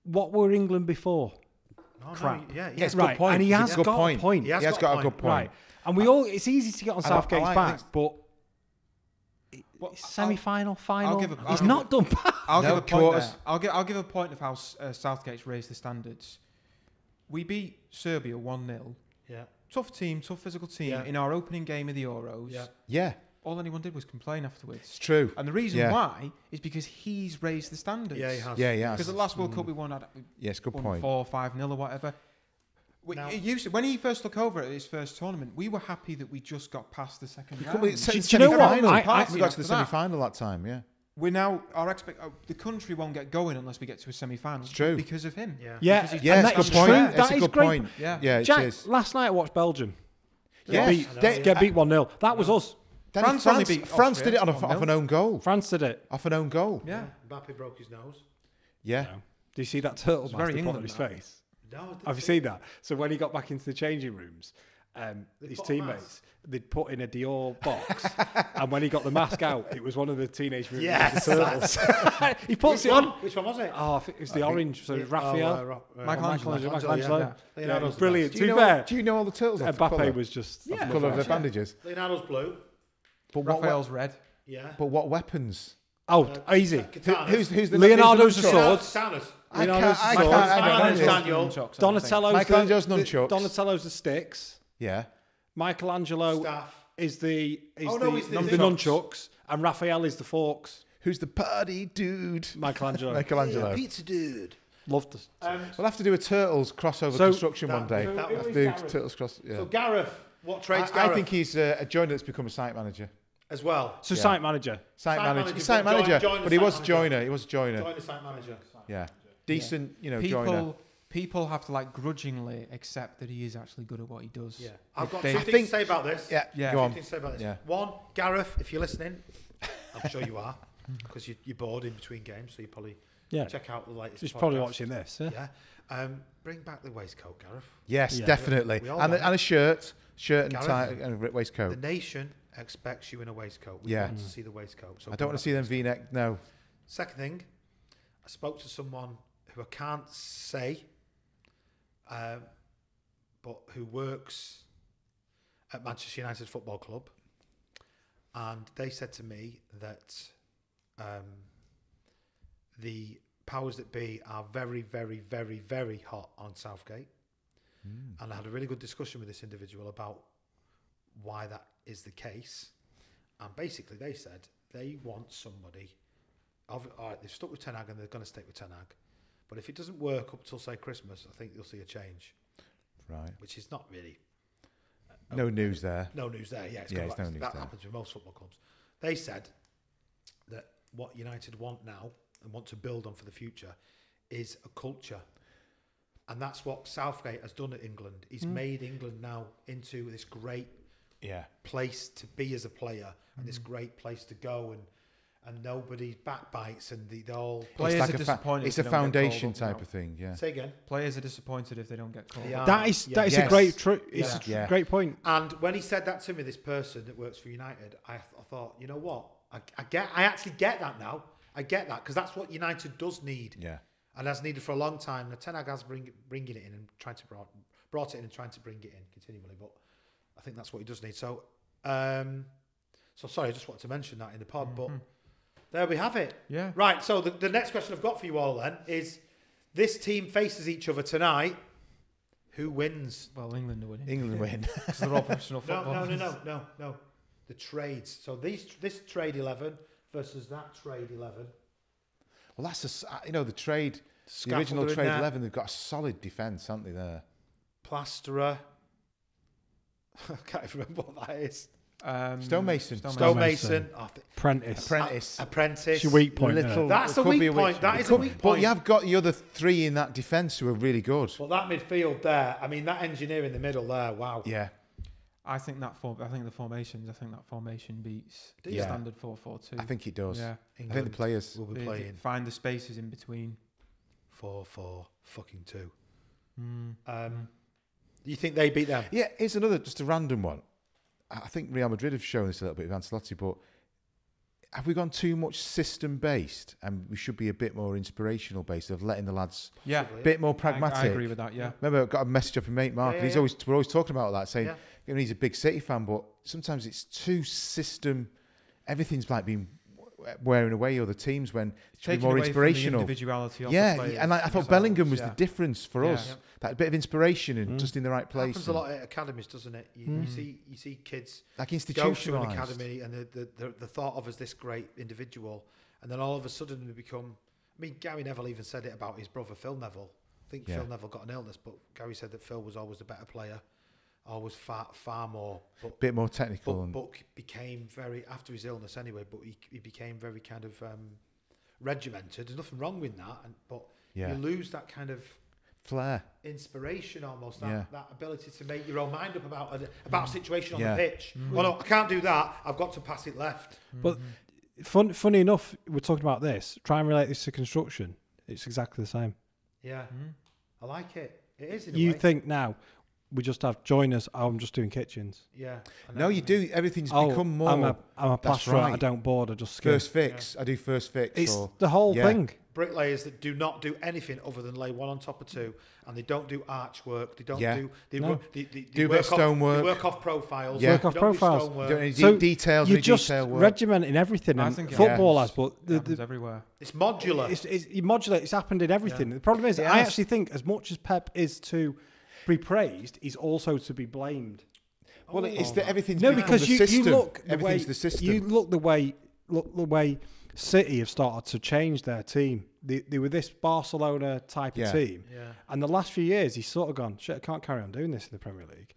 C: what were England before?
A: Oh,
C: Crap.
A: No, yeah,
B: Yeah, it's a
C: Right,
B: good point.
C: and he
B: It's
C: has
B: a good
C: got
B: point.
C: a point.
A: He has
B: He has got a good point.
C: Right. And it's easy to get on
B: I
C: Southgate's
B: like
C: back,
B: this.
C: but
D: Well,
C: semi-final, final,
D: give a-
C: he's
D: I'll
C: not done bad.
D: I'll
B: No,
D: give a point
B: quarters.
D: there. I'll give a point of how Southgate's raised the standards. We beat Serbia 1-0.
A: yeah.
D: Tough team, tough physical team
A: Yeah.
D: in our opening game of the Euros.
A: Yeah.
B: Yeah.
D: All anyone did was complain
B: It's
D: afterwards.
B: true.
D: And the reason
B: Yeah.
D: why is because he's raised the standards.
A: Yeah, he has.
B: Yeah, yeah.
D: Because the last World Cup we won,
B: Yes, good
D: won
B: point.
D: 4-5-0 or whatever.
A: Now-
D: When he first took over at his first tournament, we were happy that we just got past the second round.
B: We
C: Do you know what?
B: semi-final.
C: I
B: We got to the
D: after that.
B: semi-final that time. Yeah.
D: We're now the country won't get going unless we get to a semi-final.
B: It's true.
D: Because of him.
A: Yeah.
C: Yeah,
D: Because he's-
B: Yeah,
C: and
B: it's a
C: that's
B: good point.
C: true.
B: It's
C: That
B: a
C: is
B: good
C: great.
B: point.
D: Yeah.
B: Yeah, it
C: Jack,
B: is.
C: last night I watched Belgium.
B: Yeah.
C: Get beat 1-0. That was us.
D: France only beat
B: France did it
D: Austria
B: off an own goal.
C: France did it.
B: Off an own goal.
D: Yeah.
A: Mbappe broke his nose.
B: Yeah.
C: Do you see that turtle
D: It's
C: mask
D: very
C: they put on
D: England,
C: his
D: that.
C: face?
A: No, I didn't
C: Have you
A: see
C: seen that? So when he got back into the changing rooms, his
A: put a
C: teammates, they'd put in a Dior box, and when he got the mask out, it was one of the Teenage Mutant
A: Yes,
C: Ninja Turtles. He puts it on.
A: Which one was it?
C: Oh, I think it was the orange. So it was Raphael.
D: Michelangelo.
A: Leonardo's
C: Brilliant.
A: best.
C: To be fair,
B: Do you know all the turtles off the
C: Mbappe
B: colour?
C: was just
B: Off the colour of their bandages?
A: Leonardo's blue.
B: But what,
D: Raphael's red.
A: Yeah.
B: but what weapons?
C: easy.
A: Katanas.
B: Who's the
C: Leonardo's
B: who's
C: a
B: the
C: sword.
A: Katanas.
B: I
C: Leonardo's
B: can't.
C: sword.
A: Donatello's Daniel.
C: Donatello's
B: Michelangelo's
C: the
B: nunchucks.
C: Donatello's the sticks.
B: Yeah.
C: Michelangelo
A: Staff.
C: is the
A: he's the
C: nunchucks, and Raphael is the forks.
B: Who's the party dude?
C: Michelangelo.
B: Michelangelo.
A: Pizza dude.
C: Loved this.
B: We'll have to do a Turtles crossover
C: So-
B: construction one day.
A: that
B: We'll
A: was
B: have to do
C: Gareth.
B: Turtles cross. Yeah.
A: So Gareth, what trade's
B: I
A: Gareth?
B: think he's a joiner that's become a site manager.
A: as well.
C: So
B: Yeah.
C: site manager.
B: Site manager.
A: manager,
B: He's site
A: but
B: manager,
A: join the
B: but he
A: site
B: was
A: manager.
B: joiner. He was joiner.
A: Join the site manager.
B: Yeah. Decent, joiner.
D: People have to like grudgingly accept that he is actually good at what he does.
A: Yeah. I've got
D: They-
A: two
D: I
A: things to say about this.
B: Yeah.
D: Yeah.
B: Go
A: Two
B: on.
A: things to say about this.
B: Yeah.
A: One, Gareth, if you're listening, I'm sure you are, because you're bored in between games, so you probably
C: Yeah.
A: check out the latest.
C: He's probably
A: podcast.
C: watching this. Yeah.
A: Yeah. Bring back the waistcoat, Gareth.
B: Yes,
C: Yeah.
B: definitely.
A: We all
B: And
A: want
B: a shirt and
A: Gareth.
B: tie and a
A: The
B: waistcoat.
A: nation expects you in a waistcoat. We
B: Yeah.
A: want to see the waistcoat. So
B: I don't want to see them V-neck. No.
A: Second thing, I spoke to someone who I can't say, but who works at Manchester United Football Club, and they said to me that the powers that be are very, very, very, very hot on Southgate. And I had a really good discussion with this individual about why that is the case. And basically they said they want somebody, all right, they've stuck with Ten Hag and they're going to stick with Ten Hag. But if it doesn't work up till, say, Christmas, I think you'll see a change.
B: Right.
A: Which is not really...
B: No news there.
A: No news there, yeah.
B: It's no news
A: that
B: there.
A: happens with most football clubs. They said that what United want now and want to build on for the future is a culture. And that's what Southgate has done at England. He's made England now into this great place to be as a player and this great place to go, and nobody backbites and they all...
D: Players
B: It's
D: are
B: like
D: disappointed.
B: it's
D: if
B: a
D: they don't get
B: foundation
D: called up,
B: type of thing, yeah.
A: Say again.
D: Players are disappointed if they don't get called.
A: Yeah.
D: up.
C: That is
A: Yes.
C: a great
B: Yeah.
C: great point.
A: And when he said that to me, this person that works for United, I thought, you know what? I actually get that now. I get that because that's what United does need.
B: Yeah.
A: And has needed for a long time. The Ten Hag has bringing it in and trying to brought it in and trying to bring it in continually. But I think that's what he does need. So, sorry, I just wanted to mention that in the pod. But there we have it.
D: Yeah.
A: Right. So the next question I've got for you all then is: this team faces each other tonight. Who wins?
D: Well, England are winning.
B: England win.
D: Because they're all professional
A: No,
D: football.
A: no. The trades. So this trade 11 versus that trade 11.
B: Well, that's the trade, the original
A: Scaffolder in
B: trade
A: there.
B: 11. They've got a solid defence, haven't they? There.
A: Plasterer. I can't even remember what that is.
B: Stonemason.
A: Stonemason.
C: Apprentice.
A: Apprentice.
C: It's your weak point.
B: Little-
A: That's
B: it
A: the
B: could be
A: weak point. That is a weak
B: But
A: point.
B: you have got the other three in that defence who are really good.
A: Well, that midfield there. I mean, that engineer in the middle there. Wow.
B: Yeah.
D: I think that formation beats
A: Do
D: the
B: you?
D: standard 4-4-2.
B: I think it does.
D: Yeah.
B: I think the players.
A: will be
D: They
A: playing
D: find the spaces in between.
A: 4-4-2. You think they beat them?
B: Yeah, here's another, just a random one. I think Real Madrid have shown us a little bit of Ancelotti, but have we gone too much system-based and we should be a bit more inspirational-based of letting the lads
D: Yeah.
B: a bit more pragmatic?
D: I agree with that, yeah.
B: Remember, I got a message from mate Mark,
A: Yeah,
B: and
A: yeah,
B: we're always talking about that, saying he's a big City fan, but sometimes it's too system. Everything's like being wearing away other teams when it should be
D: Taking
B: more
D: away from the
B: inspirational.
D: individuality of the
B: Yeah,
D: players
B: and I thought
D: themselves,
B: Bellingham was
D: yeah.
B: the difference for
D: Yeah.
B: us. That bit of inspiration and just in the right place.
A: Happens a lot at academies, doesn't it? You see kids
B: Like
A: go to an
B: institutionalised.
A: academy and they're thought of as this great individual, and then all of a sudden they become. I mean, Gary Neville even said it about his brother Phil Neville. I think Phil Neville got an illness, but Gary said that Phil was always the better player, always far more.
B: Bit more technical.
A: But became very after his illness anyway. But he became very kind of regimented. There's nothing wrong with that, but you lose that kind of
B: flair.
A: inspiration almost, that ability to make your own mind up about a situation on the pitch.
B: Mm-hmm.
A: Well, no, I can't do that. I've got to pass it left.
C: But funny enough, we're talking about this. Try and relate this to construction. It's exactly the same.
A: Yeah, I like it. It is. In
C: You
A: a way.
C: think now, we just have joiners. Oh, I'm just doing kitchens.
A: Yeah.
B: No, you do. Everything's become more.
C: I'm a plasterer.
B: right.
C: I don't board. I just skim.
B: First fix. I do first fix.
C: It's
B: or,
C: the whole thing.
A: Bricklayers that do not do anything other than lay one on top of two, and they don't do archwork. They don't do. They
B: do a bit of stonework.
A: They work off profiles.
B: Yeah.
C: Work off profiles.
B: You don't need
C: So
B: details.
C: You're
B: any
C: just
B: detail work.
C: regimenting everything.
D: I
C: And
D: think it
C: football
D: happens.
C: has, but
D: It happens everywhere.
A: It's modular.
C: it's modular. It's happened in everything. The problem is, I actually think as much as Pep is to be praised, he's also to be blamed.
B: Well, it's that everything's
C: No,
B: become
C: because
B: the
C: you
B: system.
C: look the
B: Everything's
C: way
B: the system.
C: you look the way City have started to change their team. They were this Barcelona type of team, and the last few years he's sort of gone, shit, I can't carry on doing this in the Premier League.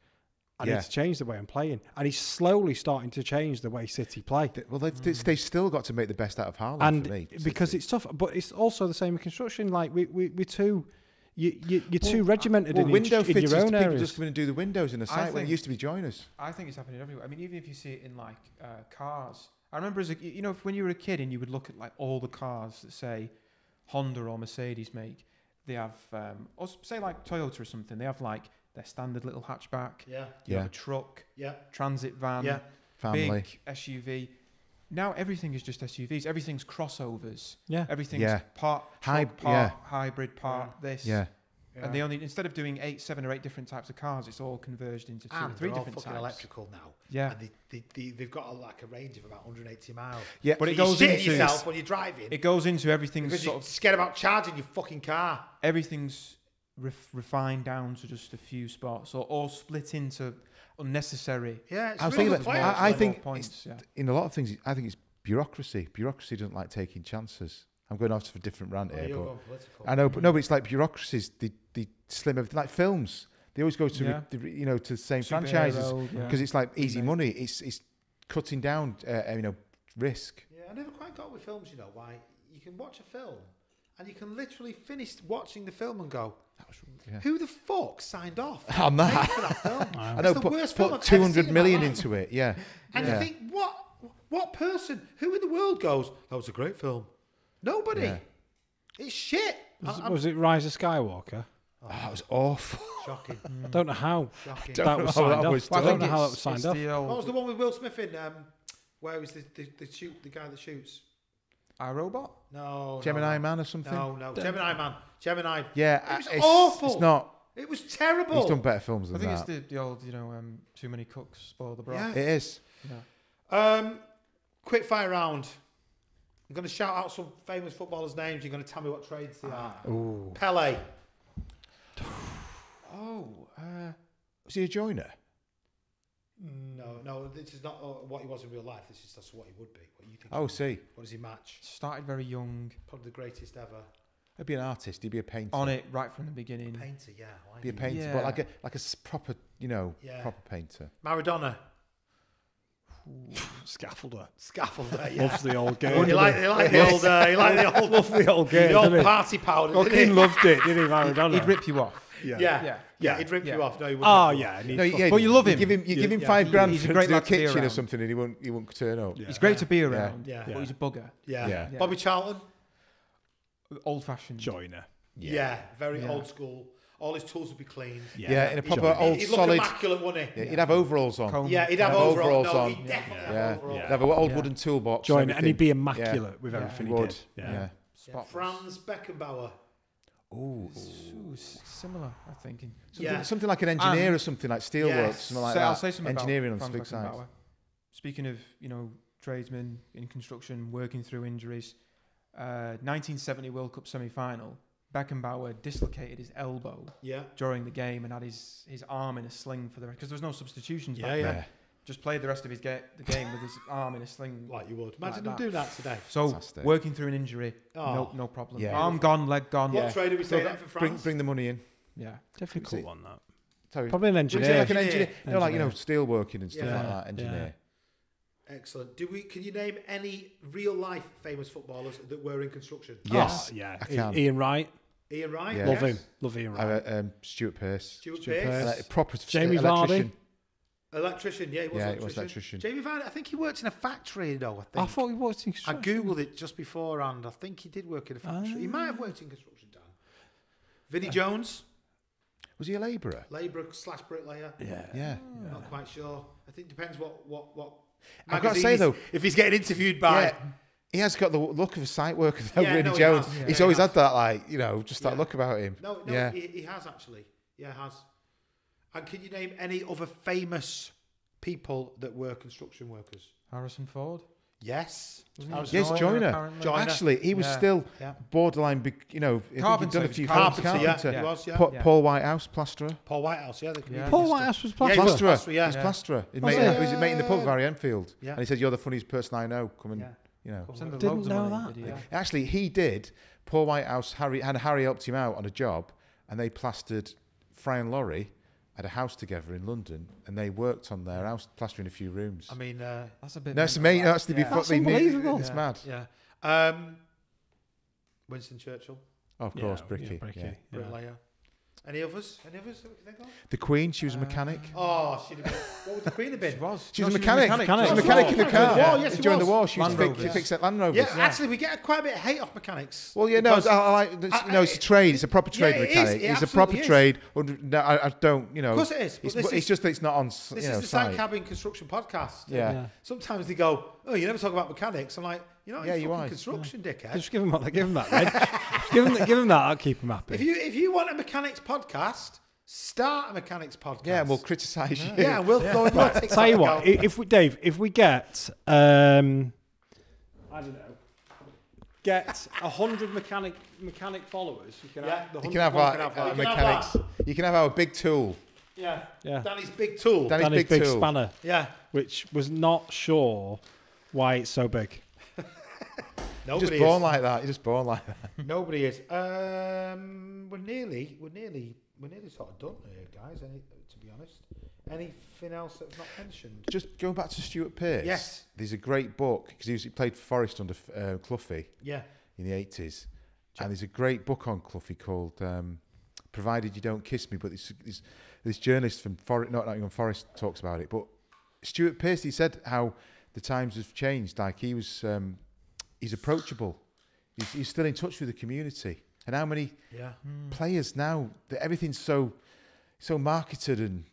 C: I need to change the way I'm playing, and he's slowly starting to change the way City play.
B: Well, they've still got to make the best out of Haaland.
C: And
B: for me,
C: because
B: City.
C: it's tough, but it's also the same in construction. Like we're too. You're too regimented in
B: window
C: your
B: fitters,
C: own
B: people
C: areas.
B: just come in and do the windows in the site when it
D: think-
B: used to be joiners.
D: I think it's happening everywhere. I mean, even if you see it in like cars. I remember as when you were a kid and you would look at like all the cars that say Honda or Mercedes make, they have, or say like Toyota or something, they have like their standard little hatchback.
A: Yeah.
D: You have a truck.
A: Yeah.
D: Transit van.
A: Yeah.
B: Family.
D: Big SUV. Now everything is just SUVs. Everything's crossovers.
C: Yeah.
D: Everything's part hybrid, part this.
B: Yeah.
D: And they only, instead of doing 7 or 8 different types of cars, it's all converged into 2 or 3
A: they're all
D: different
A: fucking
D: types.
A: electrical now.
D: Yeah.
A: And they've got a range of about 180 miles.
B: Yeah.
D: But
A: So
D: it goes
A: you're shitting
D: into
A: yourself when you're driving.
D: It goes into everything's
A: because
D: sort
A: you're
D: of
A: scared about charging your fucking car.
D: everything's refined down to just a few spots, or split into unnecessary.
A: Yeah, it's
B: I was
A: really
B: thinking
A: good
B: that-
A: players.
B: I think
D: points. Yeah.
B: in a lot of things, I think it's bureaucracy. Bureaucracy doesn't like taking chances. I'm going off to a different rant here,
A: You're
B: but
A: going political.
B: I know, but no, but it's like bureaucracies. They slim everything, like films. They always go to
D: Yeah.
B: to the same
D: Superhero,
B: franchises
D: yeah.
B: because it's like easy
D: Remake.
B: money. It's cutting down risk.
A: Yeah, I never quite got with films, why you can watch a film and you can literally finish watching the film and go,
B: Yeah.
A: who the fuck signed off
B: On that.
A: paying for that film?
B: I know,
A: It's the worst film
B: put
A: I've ever
B: 200
A: seen in my
B: million
A: life.
B: into it. Yeah,
A: And
B: yeah.
A: you think, what person, who in the world goes, that was a great film? Nobody.
B: Yeah.
A: It's shit.
C: Was it Rise of Skywalker?
B: Oh, that was awful.
A: Shocking.
C: I don't know how
A: Shocking.
B: Don't
C: that
B: know
C: was
B: how
C: signed
B: that
C: off.
B: was
C: I
B: done.
C: don't know how that was signed off.
A: What was the one with Will Smith in, where it was the guy that shoots?
D: iRobot?
A: No.
B: Gemini
A: no.
B: Man or something.
A: No. Gemini Man. Gemini.
B: Yeah,
A: It was
B: it's
A: awful.
B: It's not.
A: It was terrible.
B: He's done better films
D: I
B: than
D: think
B: that.
D: it's the old, too many cooks spoil the broth.
A: Yeah.
B: It is.
D: Yeah.
A: Quick fire round. I'm going to shout out some famous footballers' names. You're going to tell me what trades they are.
C: Ooh.
A: Pele.
B: Was he a joiner?
A: No, this is not what he was in real life. That's what he would be. What you think?
B: Oh, see.
A: What does he match?
D: Started very young.
A: Probably the greatest ever.
B: He'd be an artist. He'd be a painter.
D: On it right from the beginning.
A: Painter, yeah. I like
B: Be a
A: it.
B: painter,
D: Yeah.
B: but like a proper, proper painter.
A: Maradona.
C: Scaffolder.
A: Scaffolder, yeah.
C: Loves the old
A: He
C: game.
A: like the old,
C: Loves the old game.
A: the old
C: didn't he?
A: party powder. didn't
C: Fucking
A: he?
C: loved it, didn't he, Maradona?
D: He'd rip you off.
A: Yeah, he'd rip you
D: Yeah.
A: off. No, he wouldn't.
C: Oh,
A: rip you
C: yeah.
A: off.
B: No, yeah,
D: But you love him.
B: Give him
C: Yeah.
B: $5 grand
D: He's a
B: for
D: great
B: the
D: lad to be
B: kitchen or
D: around.
B: something, and he won't turn up.
C: Yeah.
D: He's great to be around,
A: Yeah.
D: but he's a bugger.
A: Yeah.
B: Yeah.
A: Bobby Charlton.
D: Old fashioned.
C: Joiner.
A: Yeah, very
D: Yeah.
A: old school. All his tools would be cleaned.
B: Yeah, in a
A: He'd
B: proper
A: look-
B: old
A: he'd look
B: solid.
A: immaculate, wouldn't he?
B: Yeah, he'd have overalls on.
D: Comb.
A: Yeah, he'd have
B: Have
A: overalls.
B: overalls
A: No,
B: on.
A: he'd definitely
B: Yeah,
A: have overalls.
B: he'd have an old
C: Yeah.
B: wooden toolbox.
C: Joiner, and he'd be
B: everything.
C: immaculate with
D: Yeah.
C: everything
B: He
C: he
B: would.
C: did.
B: Yeah.
A: Yeah.
D: Spotless.
A: Franz Beckenbauer.
B: Ooh.
D: Ooh, similar, I think.
B: Something like an engineer or something like steelworks,
A: Yes.
B: something like
D: I'll
B: that.
D: say something
B: Engineering
D: about
B: on
D: Franz
B: big sites.
D: Beckenbauer. Speaking of, tradesmen in construction working through injuries, 1970 World Cup semi-final, Beckenbauer dislocated his elbow
A: Yeah.
D: during the game and had his arm in a sling for the rest, because there was no substitutions back
A: Yeah,
D: then.
B: Yeah.
D: Just played the rest of the game with his arm in a sling.
A: Like you would.
D: Like
A: Imagine them
D: that.
A: doing that today.
D: So
B: Fantastic.
D: working through an injury,
A: Oh.
D: no problem.
B: Yeah.
D: Arm gone, leg gone.
A: What trade are we saying
B: Look,
A: then for France?
B: bring the money in.
D: Yeah.
C: Difficult one, that.
B: Sorry.
C: Probably an
B: Would you say
C: engineer.
B: like an engineer?
C: Engineer.
B: Like steel working and stuff
A: Yeah.
B: like that. Engineer.
A: Excellent. Can you name any real life famous footballers that were in construction?
B: Yes,
C: Oh, yeah.
B: I can.
C: Ian Wright.
A: Ian Wright.
B: Yeah.
C: Love
A: yes.
C: him. Love Ian Wright.
B: Stuart Pearce.
A: Stuart
C: Stuart
A: Pearce.
C: Pearce.
B: Proper
C: Jamie
B: electrician.
A: Electrician. Yeah, he was
B: Yeah, he
A: electrician.
B: was electrician.
A: Jamie Vardy. I think he worked in a factory though. I
C: I
A: think.
C: thought he worked in
A: I
C: construction.
A: googled it just beforehand. I think he did work in a factory. He might have worked in construction. Dan. Vinnie Jones.
B: Was he a labourer?
A: /bricklayer.
B: Yeah.
A: Not quite sure. I think it depends what
B: I've got to say though,
A: if he's getting interviewed by.
B: Yeah, he has got the look of a site worker though,
A: Yeah,
B: Vinnie
A: no, he
B: Jones.
A: has.
B: He's
A: Yeah,
B: always
A: he
B: had that, like, just that
A: Yeah.
B: look about him.
A: No,
B: yeah.
A: he has actually. Yeah, has. And can you name any other famous people that were construction workers?
D: Harrison Ford.
A: Yes.
B: Yes, Joyner.
D: apparently.
B: Actually, he was
D: Yeah.
B: still
A: Yeah.
B: borderline, I think he'd
D: Carpenter.
B: done a few
A: Carpenter,
B: films.
A: yeah,
B: Carpenter.
A: he was, yeah.
D: Yeah.
B: Paul Whitehouse, plasterer.
A: Paul Whitehouse, yeah. The comedian.
D: Yeah.
C: Paul Whitehouse was
A: Yeah,
C: plasterer.
A: he was
B: Plasterer.
A: plasterer, yeah.
B: He's plasterer. He
C: Was
B: was
C: he?
B: mate in the pub, Harry Enfield.
A: Yeah.
B: And he said, "You're the funniest person I know. Come and,
A: Yeah.
D: Send
C: Didn't
D: loads of
C: know
D: money,
C: that.
D: did he? Yeah.
B: Actually, he did. Paul Whitehouse, Harry helped him out on a job, and they plastered Fry and Laurie at a house together in London, and they worked on their house, plastering a few rooms.
A: I mean,
D: That's a bit.
B: No, it's
D: mental,
B: amazing.
D: that.
B: That's to be
C: That's
B: fucking
C: unbelievable.
B: It's mad.
A: yeah. Winston Churchill,
B: Oh, of course, Bricky.
C: Bricky.
B: Yeah.
A: bricklayer. Any others? Any others that we can think of?
B: The Queen, she was a mechanic.
A: Oh, she'd have been. What would the Queen have been?
D: She was.
B: She was
D: No,
B: a mechanic.
C: mechanic.
B: She was a
C: Mechanic.
B: mechanic in the
A: Oh,
B: car.
A: yeah, yes, she
B: During the
A: was.
B: war, she was
D: Land Rovers.
B: fixing Land Rovers.
A: Yeah, actually, we get quite a bit of hate off mechanics.
B: Well, yeah, no,
A: because-
B: I like. It's a trade. It's a proper trade
A: Yeah, it is.
B: mechanic.
A: It
B: It's a proper
A: absolutely is.
B: trade. No, I don't.
A: Of course it is. But
B: It's just that it's not on.
A: This
B: you
A: is
B: know,
A: the Side
B: site.
A: Cabin Construction Podcast.
B: Yeah.
C: Yeah.
A: Sometimes they go, "Oh, you never talk about mechanics." I'm like, "You're not
B: Yeah,
A: in
B: you
A: fucking
B: are.
A: construction, dickhead."
C: Just give him what they give him that, Reg. give him that. I'll keep him happy.
A: If you want a mechanics podcast, start a mechanics podcast.
B: Yeah, and we'll criticise you.
A: Yeah, and we'll go on your TikTok
C: Tell you
A: and
C: what,
A: go,
C: if we, Dave, if we get, I don't know, get 100 mechanic followers, you can
A: Yeah.
C: have the
B: You
C: 100
B: can have
A: one
B: like
A: can have that.
B: mechanics. You can have our big tool.
A: yeah,
C: Yeah.
A: Danny's big tool.
B: Danny's
C: Danny's
B: big
C: big
B: tool.
C: spanner,
A: Yeah,
C: which was not sure why it's so big.
B: You're
A: nobody
B: just born
A: is.
B: like that. You're just born like that.
A: Nobody is. We're nearly sort of done here, guys. To be honest, anything else that's not mentioned?
B: Just going back to Stuart Pearce.
A: Yes.
B: There's a great book because he played Forrest under Cloughy
A: Yeah.
B: in the 80s, and there's a great book on Cloughy called "Provided You Don't Kiss Me." But this journalist from Nottingham Forest talks about it. But Stuart Pearce, he said how the times have changed. Like he's approachable. He's still in touch with the community. And how many
A: Yeah.
B: players now that everything's so marketed and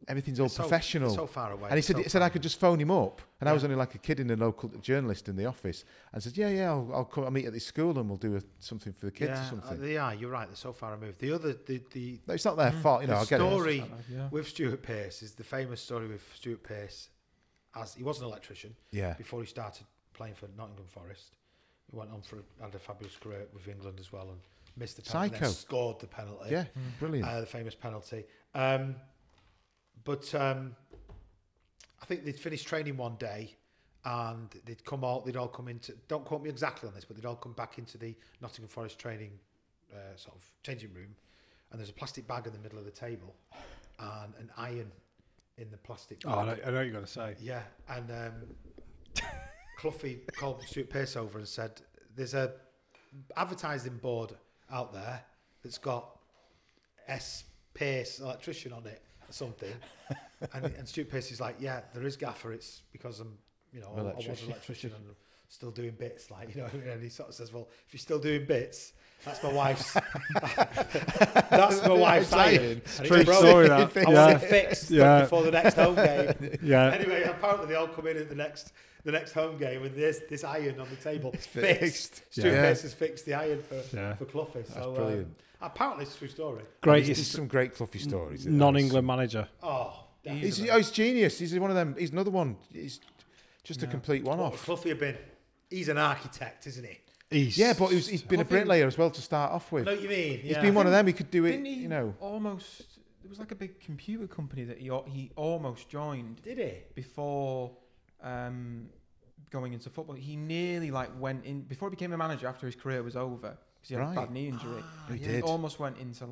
B: everything's all
A: It's so-
B: professional.
A: it's so far away.
B: And he
A: It's
B: said,
A: so
B: he said
A: far
B: I could just phone him up, and I was
A: Yeah.
B: only like a kid in a local journalist in the office, and said, yeah, I'll come. I'll meet at this school, and we'll do something for the kids or something.
A: They are. You're right. They're so far removed. The other, the
B: No, it's not their fault, you know.
A: the
B: I get it.
A: story
D: Yeah.
A: with Stuart Pearce is the famous story with Stuart Pearce, as he was an electrician
B: Yeah,
A: before he started playing for Nottingham Forest. He went on had a fabulous career with England as well, and missed the penalty, and then
B: Psycho.
A: scored the penalty.
B: yeah, brilliant.
A: The famous penalty. But I think they'd finished training one day, and they'd all come into. Don't quote me exactly on this, but they'd all come back into the Nottingham Forest training sort of changing room, and there's a plastic bag in the middle of the table, and an iron in the plastic bag.
C: Oh, I know what you're going to say.
A: Yeah, and Cloughy called Stuart Pearce over and said, "There's a advertising board out there that's got S Pearce electrician on it or something," and Stuart Pearce is like, "Yeah, there is, gaffer. It's because I was an electrician and I'm still doing bits, like, you know." And he sort of says, "Well, if you're still doing bits, that's my wife's. That's my wife's iron. And
C: True
A: it's broken.
C: story, that.
A: I want it fixed before the next home game."
C: Yeah.
A: Anyway, apparently they all come in at the next home game with this iron on the table fixed. Stuart
B: Yeah.
A: Pearce has fixed the iron for Cloughy.
B: That's
A: So
B: brilliant.
A: apparently it's a true story.
B: There's
C: Greatest
B: some great Cloughy stories. in there.
C: non-England manager.
A: Oh,
B: He's genius. He's one of them. He's another one. He's just a complete
A: what would
B: one-off.
A: Cloughy have been? He's an architect, isn't he?
B: Yeah, but he's been a
D: Cloughy-
B: bricklayer as well to start off
A: I
B: with.
A: know what you mean.
B: He's been one of them. He could do it,
D: Didn't he
B: you know.
D: almost? There was like a big computer company that he almost joined
A: Did he?
D: before going into football. He nearly went in before he became a manager after his career was over because he had a
B: Right.
D: bad knee injury.
B: He
D: He
B: did.
D: almost went into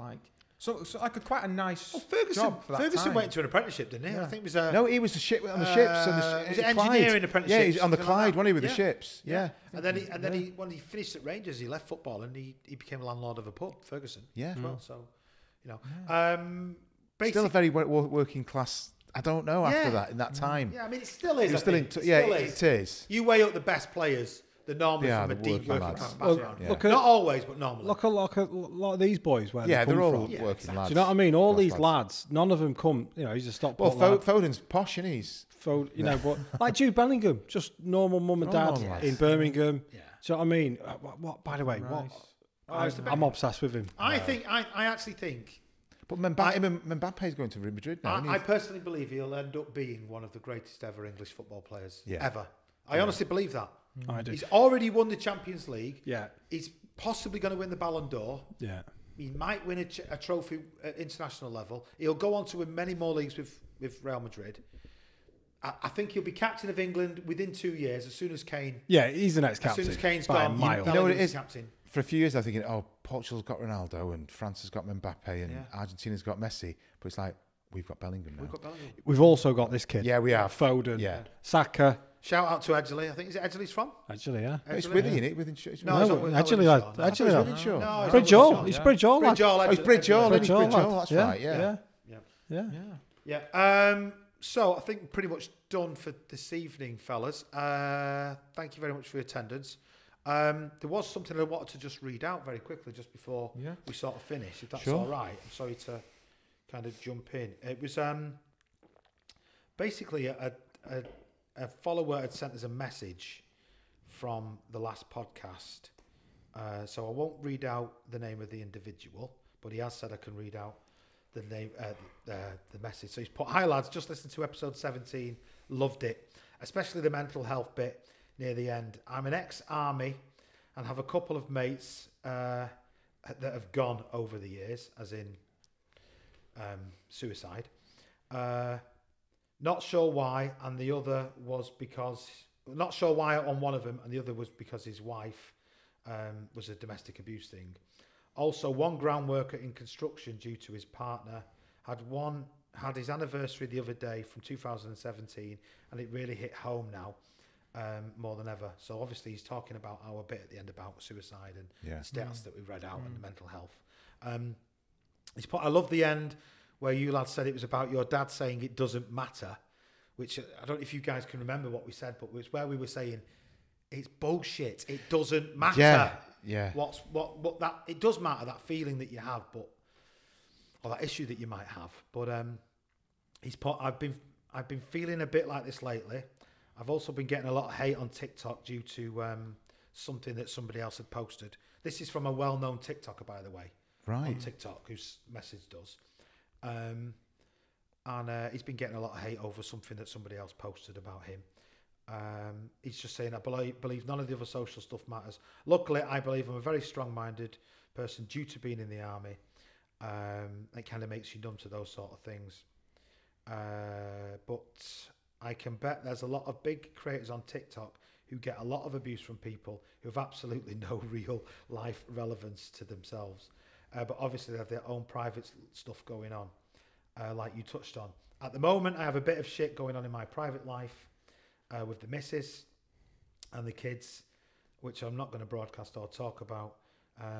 D: so like quite a nice
A: Well, Ferguson
D: job for that
A: Ferguson
D: time.
A: went to an apprenticeship, didn't he? I think it was
B: No, he was the ship on the ships. And
A: was it
B: Clyde.
A: engineering apprenticeship?
B: Yeah, he's on the
A: something like
B: Clyde,
A: that?
B: wasn't he, with the
A: Yeah.
B: ships? Yeah.
A: And then he when he finished at Rangers, he left football and he became a landlord of a pub, Ferguson.
B: Yeah.
A: As well. So, you know,
B: Still a very working class. I don't know after
A: Yeah.
B: that, in that time.
A: Yeah, I mean, it still is.
B: He was
A: I
B: still
A: think.
B: in.
A: It
B: Yeah,
A: still
B: it is.
A: You weigh up the best players They're normally
B: Yeah,
A: from a
B: the
A: deep
B: working
A: working
B: lads.
A: class
C: Well,
A: background.
B: Yeah.
C: look at
A: Not always, but normally.
C: look at a lot of these boys where
B: Yeah,
C: they come
B: they're all
C: from.
B: working
A: exactly.
B: lads.
C: Do you know what I mean? All
B: Cross
C: these lads, none of them come. You know, he's a Stockport
B: Well,
C: lad.
B: Foden's posh, isn't he?
C: You know, but like Jude Bellingham, just normal mum and dad
B: Normal lads.
C: in Birmingham.
A: Yeah.
C: Do you know what I mean? What by the way,
D: Nice.
C: I'm obsessed with him.
A: I actually think.
B: But Mbappe's going to Real Madrid now. isn't he?
A: I personally believe he'll end up being one of the greatest ever English football players
B: Yeah.
A: ever. I honestly believe that.
C: I do.
A: He's already won the Champions League.
C: Yeah,
A: He's possibly going to win the Ballon d'Or.
C: yeah.
A: He might win a trophy at international level. He'll go on to win many more leagues with Real Madrid. I think he'll be captain of England within 2 years, as soon as Kane.
C: Yeah, he's the next
A: As
C: captain.
A: soon as Kane's
C: by a
A: gone,
C: mile.
B: You know what it
A: Bellingham's
B: is?
A: Captain.
B: For a few years, I was thinking, oh, Portugal's got Ronaldo and France has got Mbappe and
A: Yeah.
B: Argentina's got Messi. But it's like, we've got Bellingham now.
A: We've got Bellingham.
C: We've also got this kid.
B: Yeah, we have.
C: Foden.
B: Yeah.
C: Saka.
A: Shout out to Edgley. I think is it Edgley's from?
C: Actually, yeah.
B: It's
A: Edgley?
B: with isn't it? Within it's
A: No, it's not with-
C: actually,
A: not
C: lad.
A: with Shaw, no.
C: Actually,
B: it's
C: lad.
B: within Shaw.
A: No, it's
C: Bridge
A: not with
C: Hall.
A: Shaw.
C: It's
D: Yeah.
C: Bridge Hall, lad.
A: Bridge Hall.
B: Oh, it's Bridge Hall,
A: Edgley.
B: isn't it? Bridge Hall,
C: lad.
B: that's
C: Yeah,
B: right, yeah.
C: Yeah.
A: Yeah.
C: Yeah.
A: Yeah. So I think pretty much done for this evening, fellas. Thank you very much for your attendance. There was something I wanted to just read out very quickly just before
D: Yeah.
A: we sort of finish, if that's
B: Sure.
A: all right. I'm sorry to kind of jump in. It was basically a follower had sent us a message from the last podcast. So I won't read out the name of the individual, but he has said I can read out the name, the message. So he's put, "Hi lads, just listened to episode 17, loved it, especially the mental health bit near the end. I'm an ex-army and have a couple of mates that have gone over the years, as in suicide. Not sure why, and the other was because, not sure why on one of them, and the other was because his wife was a domestic abuse thing. Also, one ground worker in construction, due to his partner, had his anniversary the other day from 2017, and it really hit home now, more than ever. So obviously he's talking about our bit at the end about suicide and
B: Yeah.
A: the stats that we read out and the mental health. He's put, I love the end where you lads said it was about your dad saying it doesn't matter, which I don't know if you guys can remember what we said, but it was where we were saying it's bullshit. It doesn't matter.
B: Yeah.
A: What that it does matter, that feeling that you have, but or that issue that you might have. But he's put, I've been feeling a bit like this lately. I've also been getting a lot of hate on TikTok due to something that somebody else had posted. This is from a well-known TikToker, by the way, on
B: Right.
A: TikTok, whose message does. And he's been getting a lot of hate over something that somebody else posted about him. He's just saying, I believe none of the other social stuff matters. Luckily, I believe I'm a very strong-minded person due to being in the army. It kind of makes you numb to those sort of things. But I can bet there's a lot of big creators on TikTok who get a lot of abuse from people who have absolutely no real life relevance to themselves. But obviously they have their own private stuff going on, like you touched on. At the moment, I have a bit of shit going on in my private life with the missus and the kids, which I'm not going to broadcast or talk about.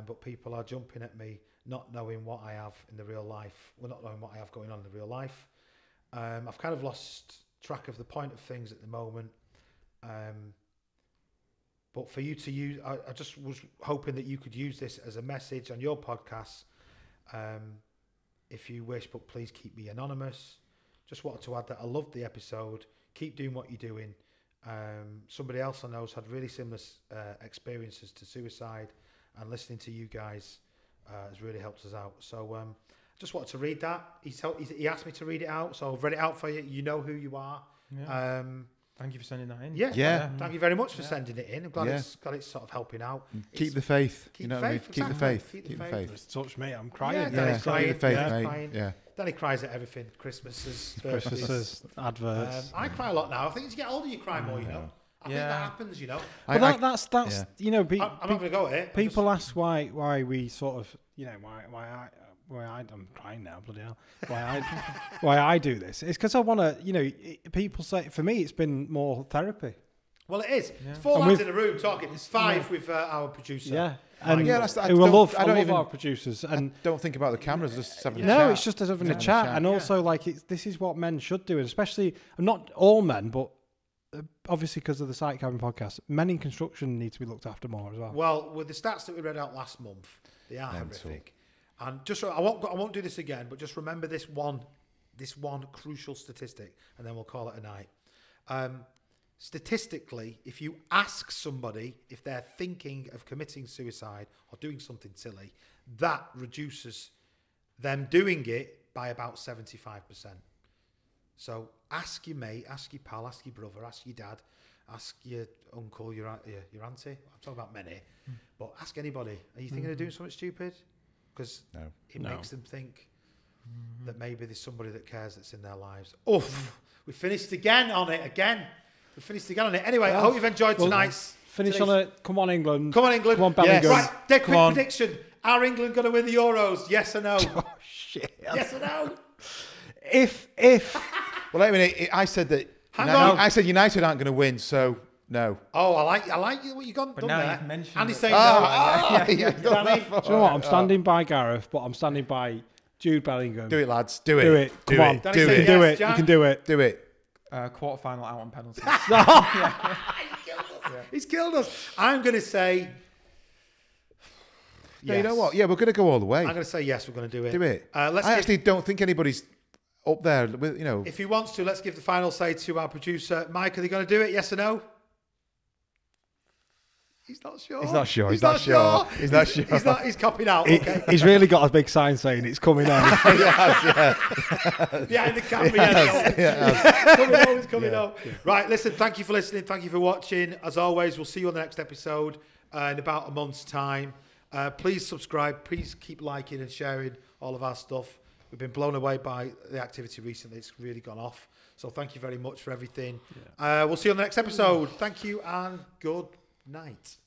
A: But people are jumping at me, not knowing what I have in the real life. Well, not knowing what I have going on in the real life. I've kind of lost track of the point of things at the moment. But for you to use, I just was hoping that you could use this as a message on your podcast, if you wish, but please keep me anonymous. Just wanted to add that I loved the episode. Keep doing what you're doing. Somebody else I know has had really similar experiences to suicide, and listening to you guys has really helped us out. So just wanted to read that. He asked me to read it out, so I've read it out for you. You know who you are.
D: Yeah. Thank you for sending that in.
B: Yeah.
A: Thank you very much for sending it in. I'm glad it's sort of helping out.
B: Keep the faith.
A: Keep
B: you know
A: the
B: what I mean?
A: faith,
B: Keep the
A: exactly.
B: faith.
A: Keep
B: Keep
A: the
B: the
A: faith.
B: faith.
C: It's touched me. I'm crying.
A: Yeah,
B: Yeah.
A: Danny's
B: Keep
A: crying.
B: the faith,
A: Yeah,
B: mate.
A: crying.
B: Yeah.
A: Danny cries at everything. Christmases, birthdays.
C: Christmases, adverts.
A: I cry a lot now. I think as you get older, you cry more. You know. I think that
D: Yeah.
A: happens. You know.
C: But that's
B: yeah.
C: you know,
A: I'm not going to go at it.
C: people ask why we sort of, you know, I'm crying now, bloody hell. Why I do this? It's because I want to, you know, people say, for me, it's been more therapy.
A: Well, it is.
D: Yeah.
A: It's four
C: And
A: lads
C: with-
A: in a room talking. It's five with our producer.
C: Yeah. And
B: Yeah, that's- I
C: who I
B: don't-
C: love,
B: I
C: I
B: don't
C: love
B: even-
C: our producers. And
B: Don't think about the cameras. Just having a
C: no,
B: chat.
C: it's just having a
B: Having a
C: chat.
B: chat.
C: And also, like, this is what men should do. And especially, not all men, but obviously because of the Site Cabin podcast, men in construction need to be looked after more as well.
A: Well, with the stats that we read out last month, they are horrific. And just I won't do this again, but just remember this one crucial statistic, and then we'll call it a night. Statistically, if you ask somebody if they're thinking of committing suicide or doing something silly, that reduces them doing it by about 75%. So ask your mate, ask your pal, ask your brother, ask your dad, ask your uncle, your auntie. I'm talking about many, but ask anybody. Are you thinking of doing something stupid? Because it makes them think that maybe there's somebody that cares that's in their lives. Oof, we finished again on it Anyway, I hope you've enjoyed tonight's.
C: Finish on it. Come on, England.
A: Come on, England.
C: Come on, Bellingham.
A: Yes. Right, quick prediction. Are England going to win the Euros? Yes or no?
C: Oh, shit.
A: Yes or no?
C: If.
B: Well, wait a minute. I said that.
A: Hang on.
B: I said United aren't going to win, so no.
A: Oh, I like what you got done
D: now
A: there.
D: you've mentioned
A: Andy
D: it.
A: saying no.
B: Yeah.
C: Danny, do you know what? I'm standing by Gareth, but I'm standing by Jude Bellingham.
B: Do it, lads. Do it.
C: Do it. Come on.
A: Danny
C: You
A: said
C: can do
A: yes,
C: it.
A: Jack.
C: You can do it.
B: Do it.
D: Quarterfinal out on penalties.
A: He's killed us. I'm going to say.
B: Yeah, you know what? Yeah, we're going to go all the way.
A: I'm going to say yes. We're going to do it.
B: Do it. I
A: Let's
B: actually don't think anybody's up there with, you know.
A: If he wants to, let's give the final say to our producer, Mike. Are they going to do it? Yes or no? He's not sure.
B: He's not sure.
A: He's not sure. He's copying out. Okay.
C: He's really got a big sign saying it's coming out.
A: Behind the camera. It's coming out. Right, listen, thank you for listening. Thank you for watching. As always, we'll see you on the next episode in about a month's time. Please subscribe. Please keep liking and sharing all of our stuff. We've been blown away by the activity recently. It's really gone off. So thank you very much for everything. We'll see you on the next episode. Thank you and good night.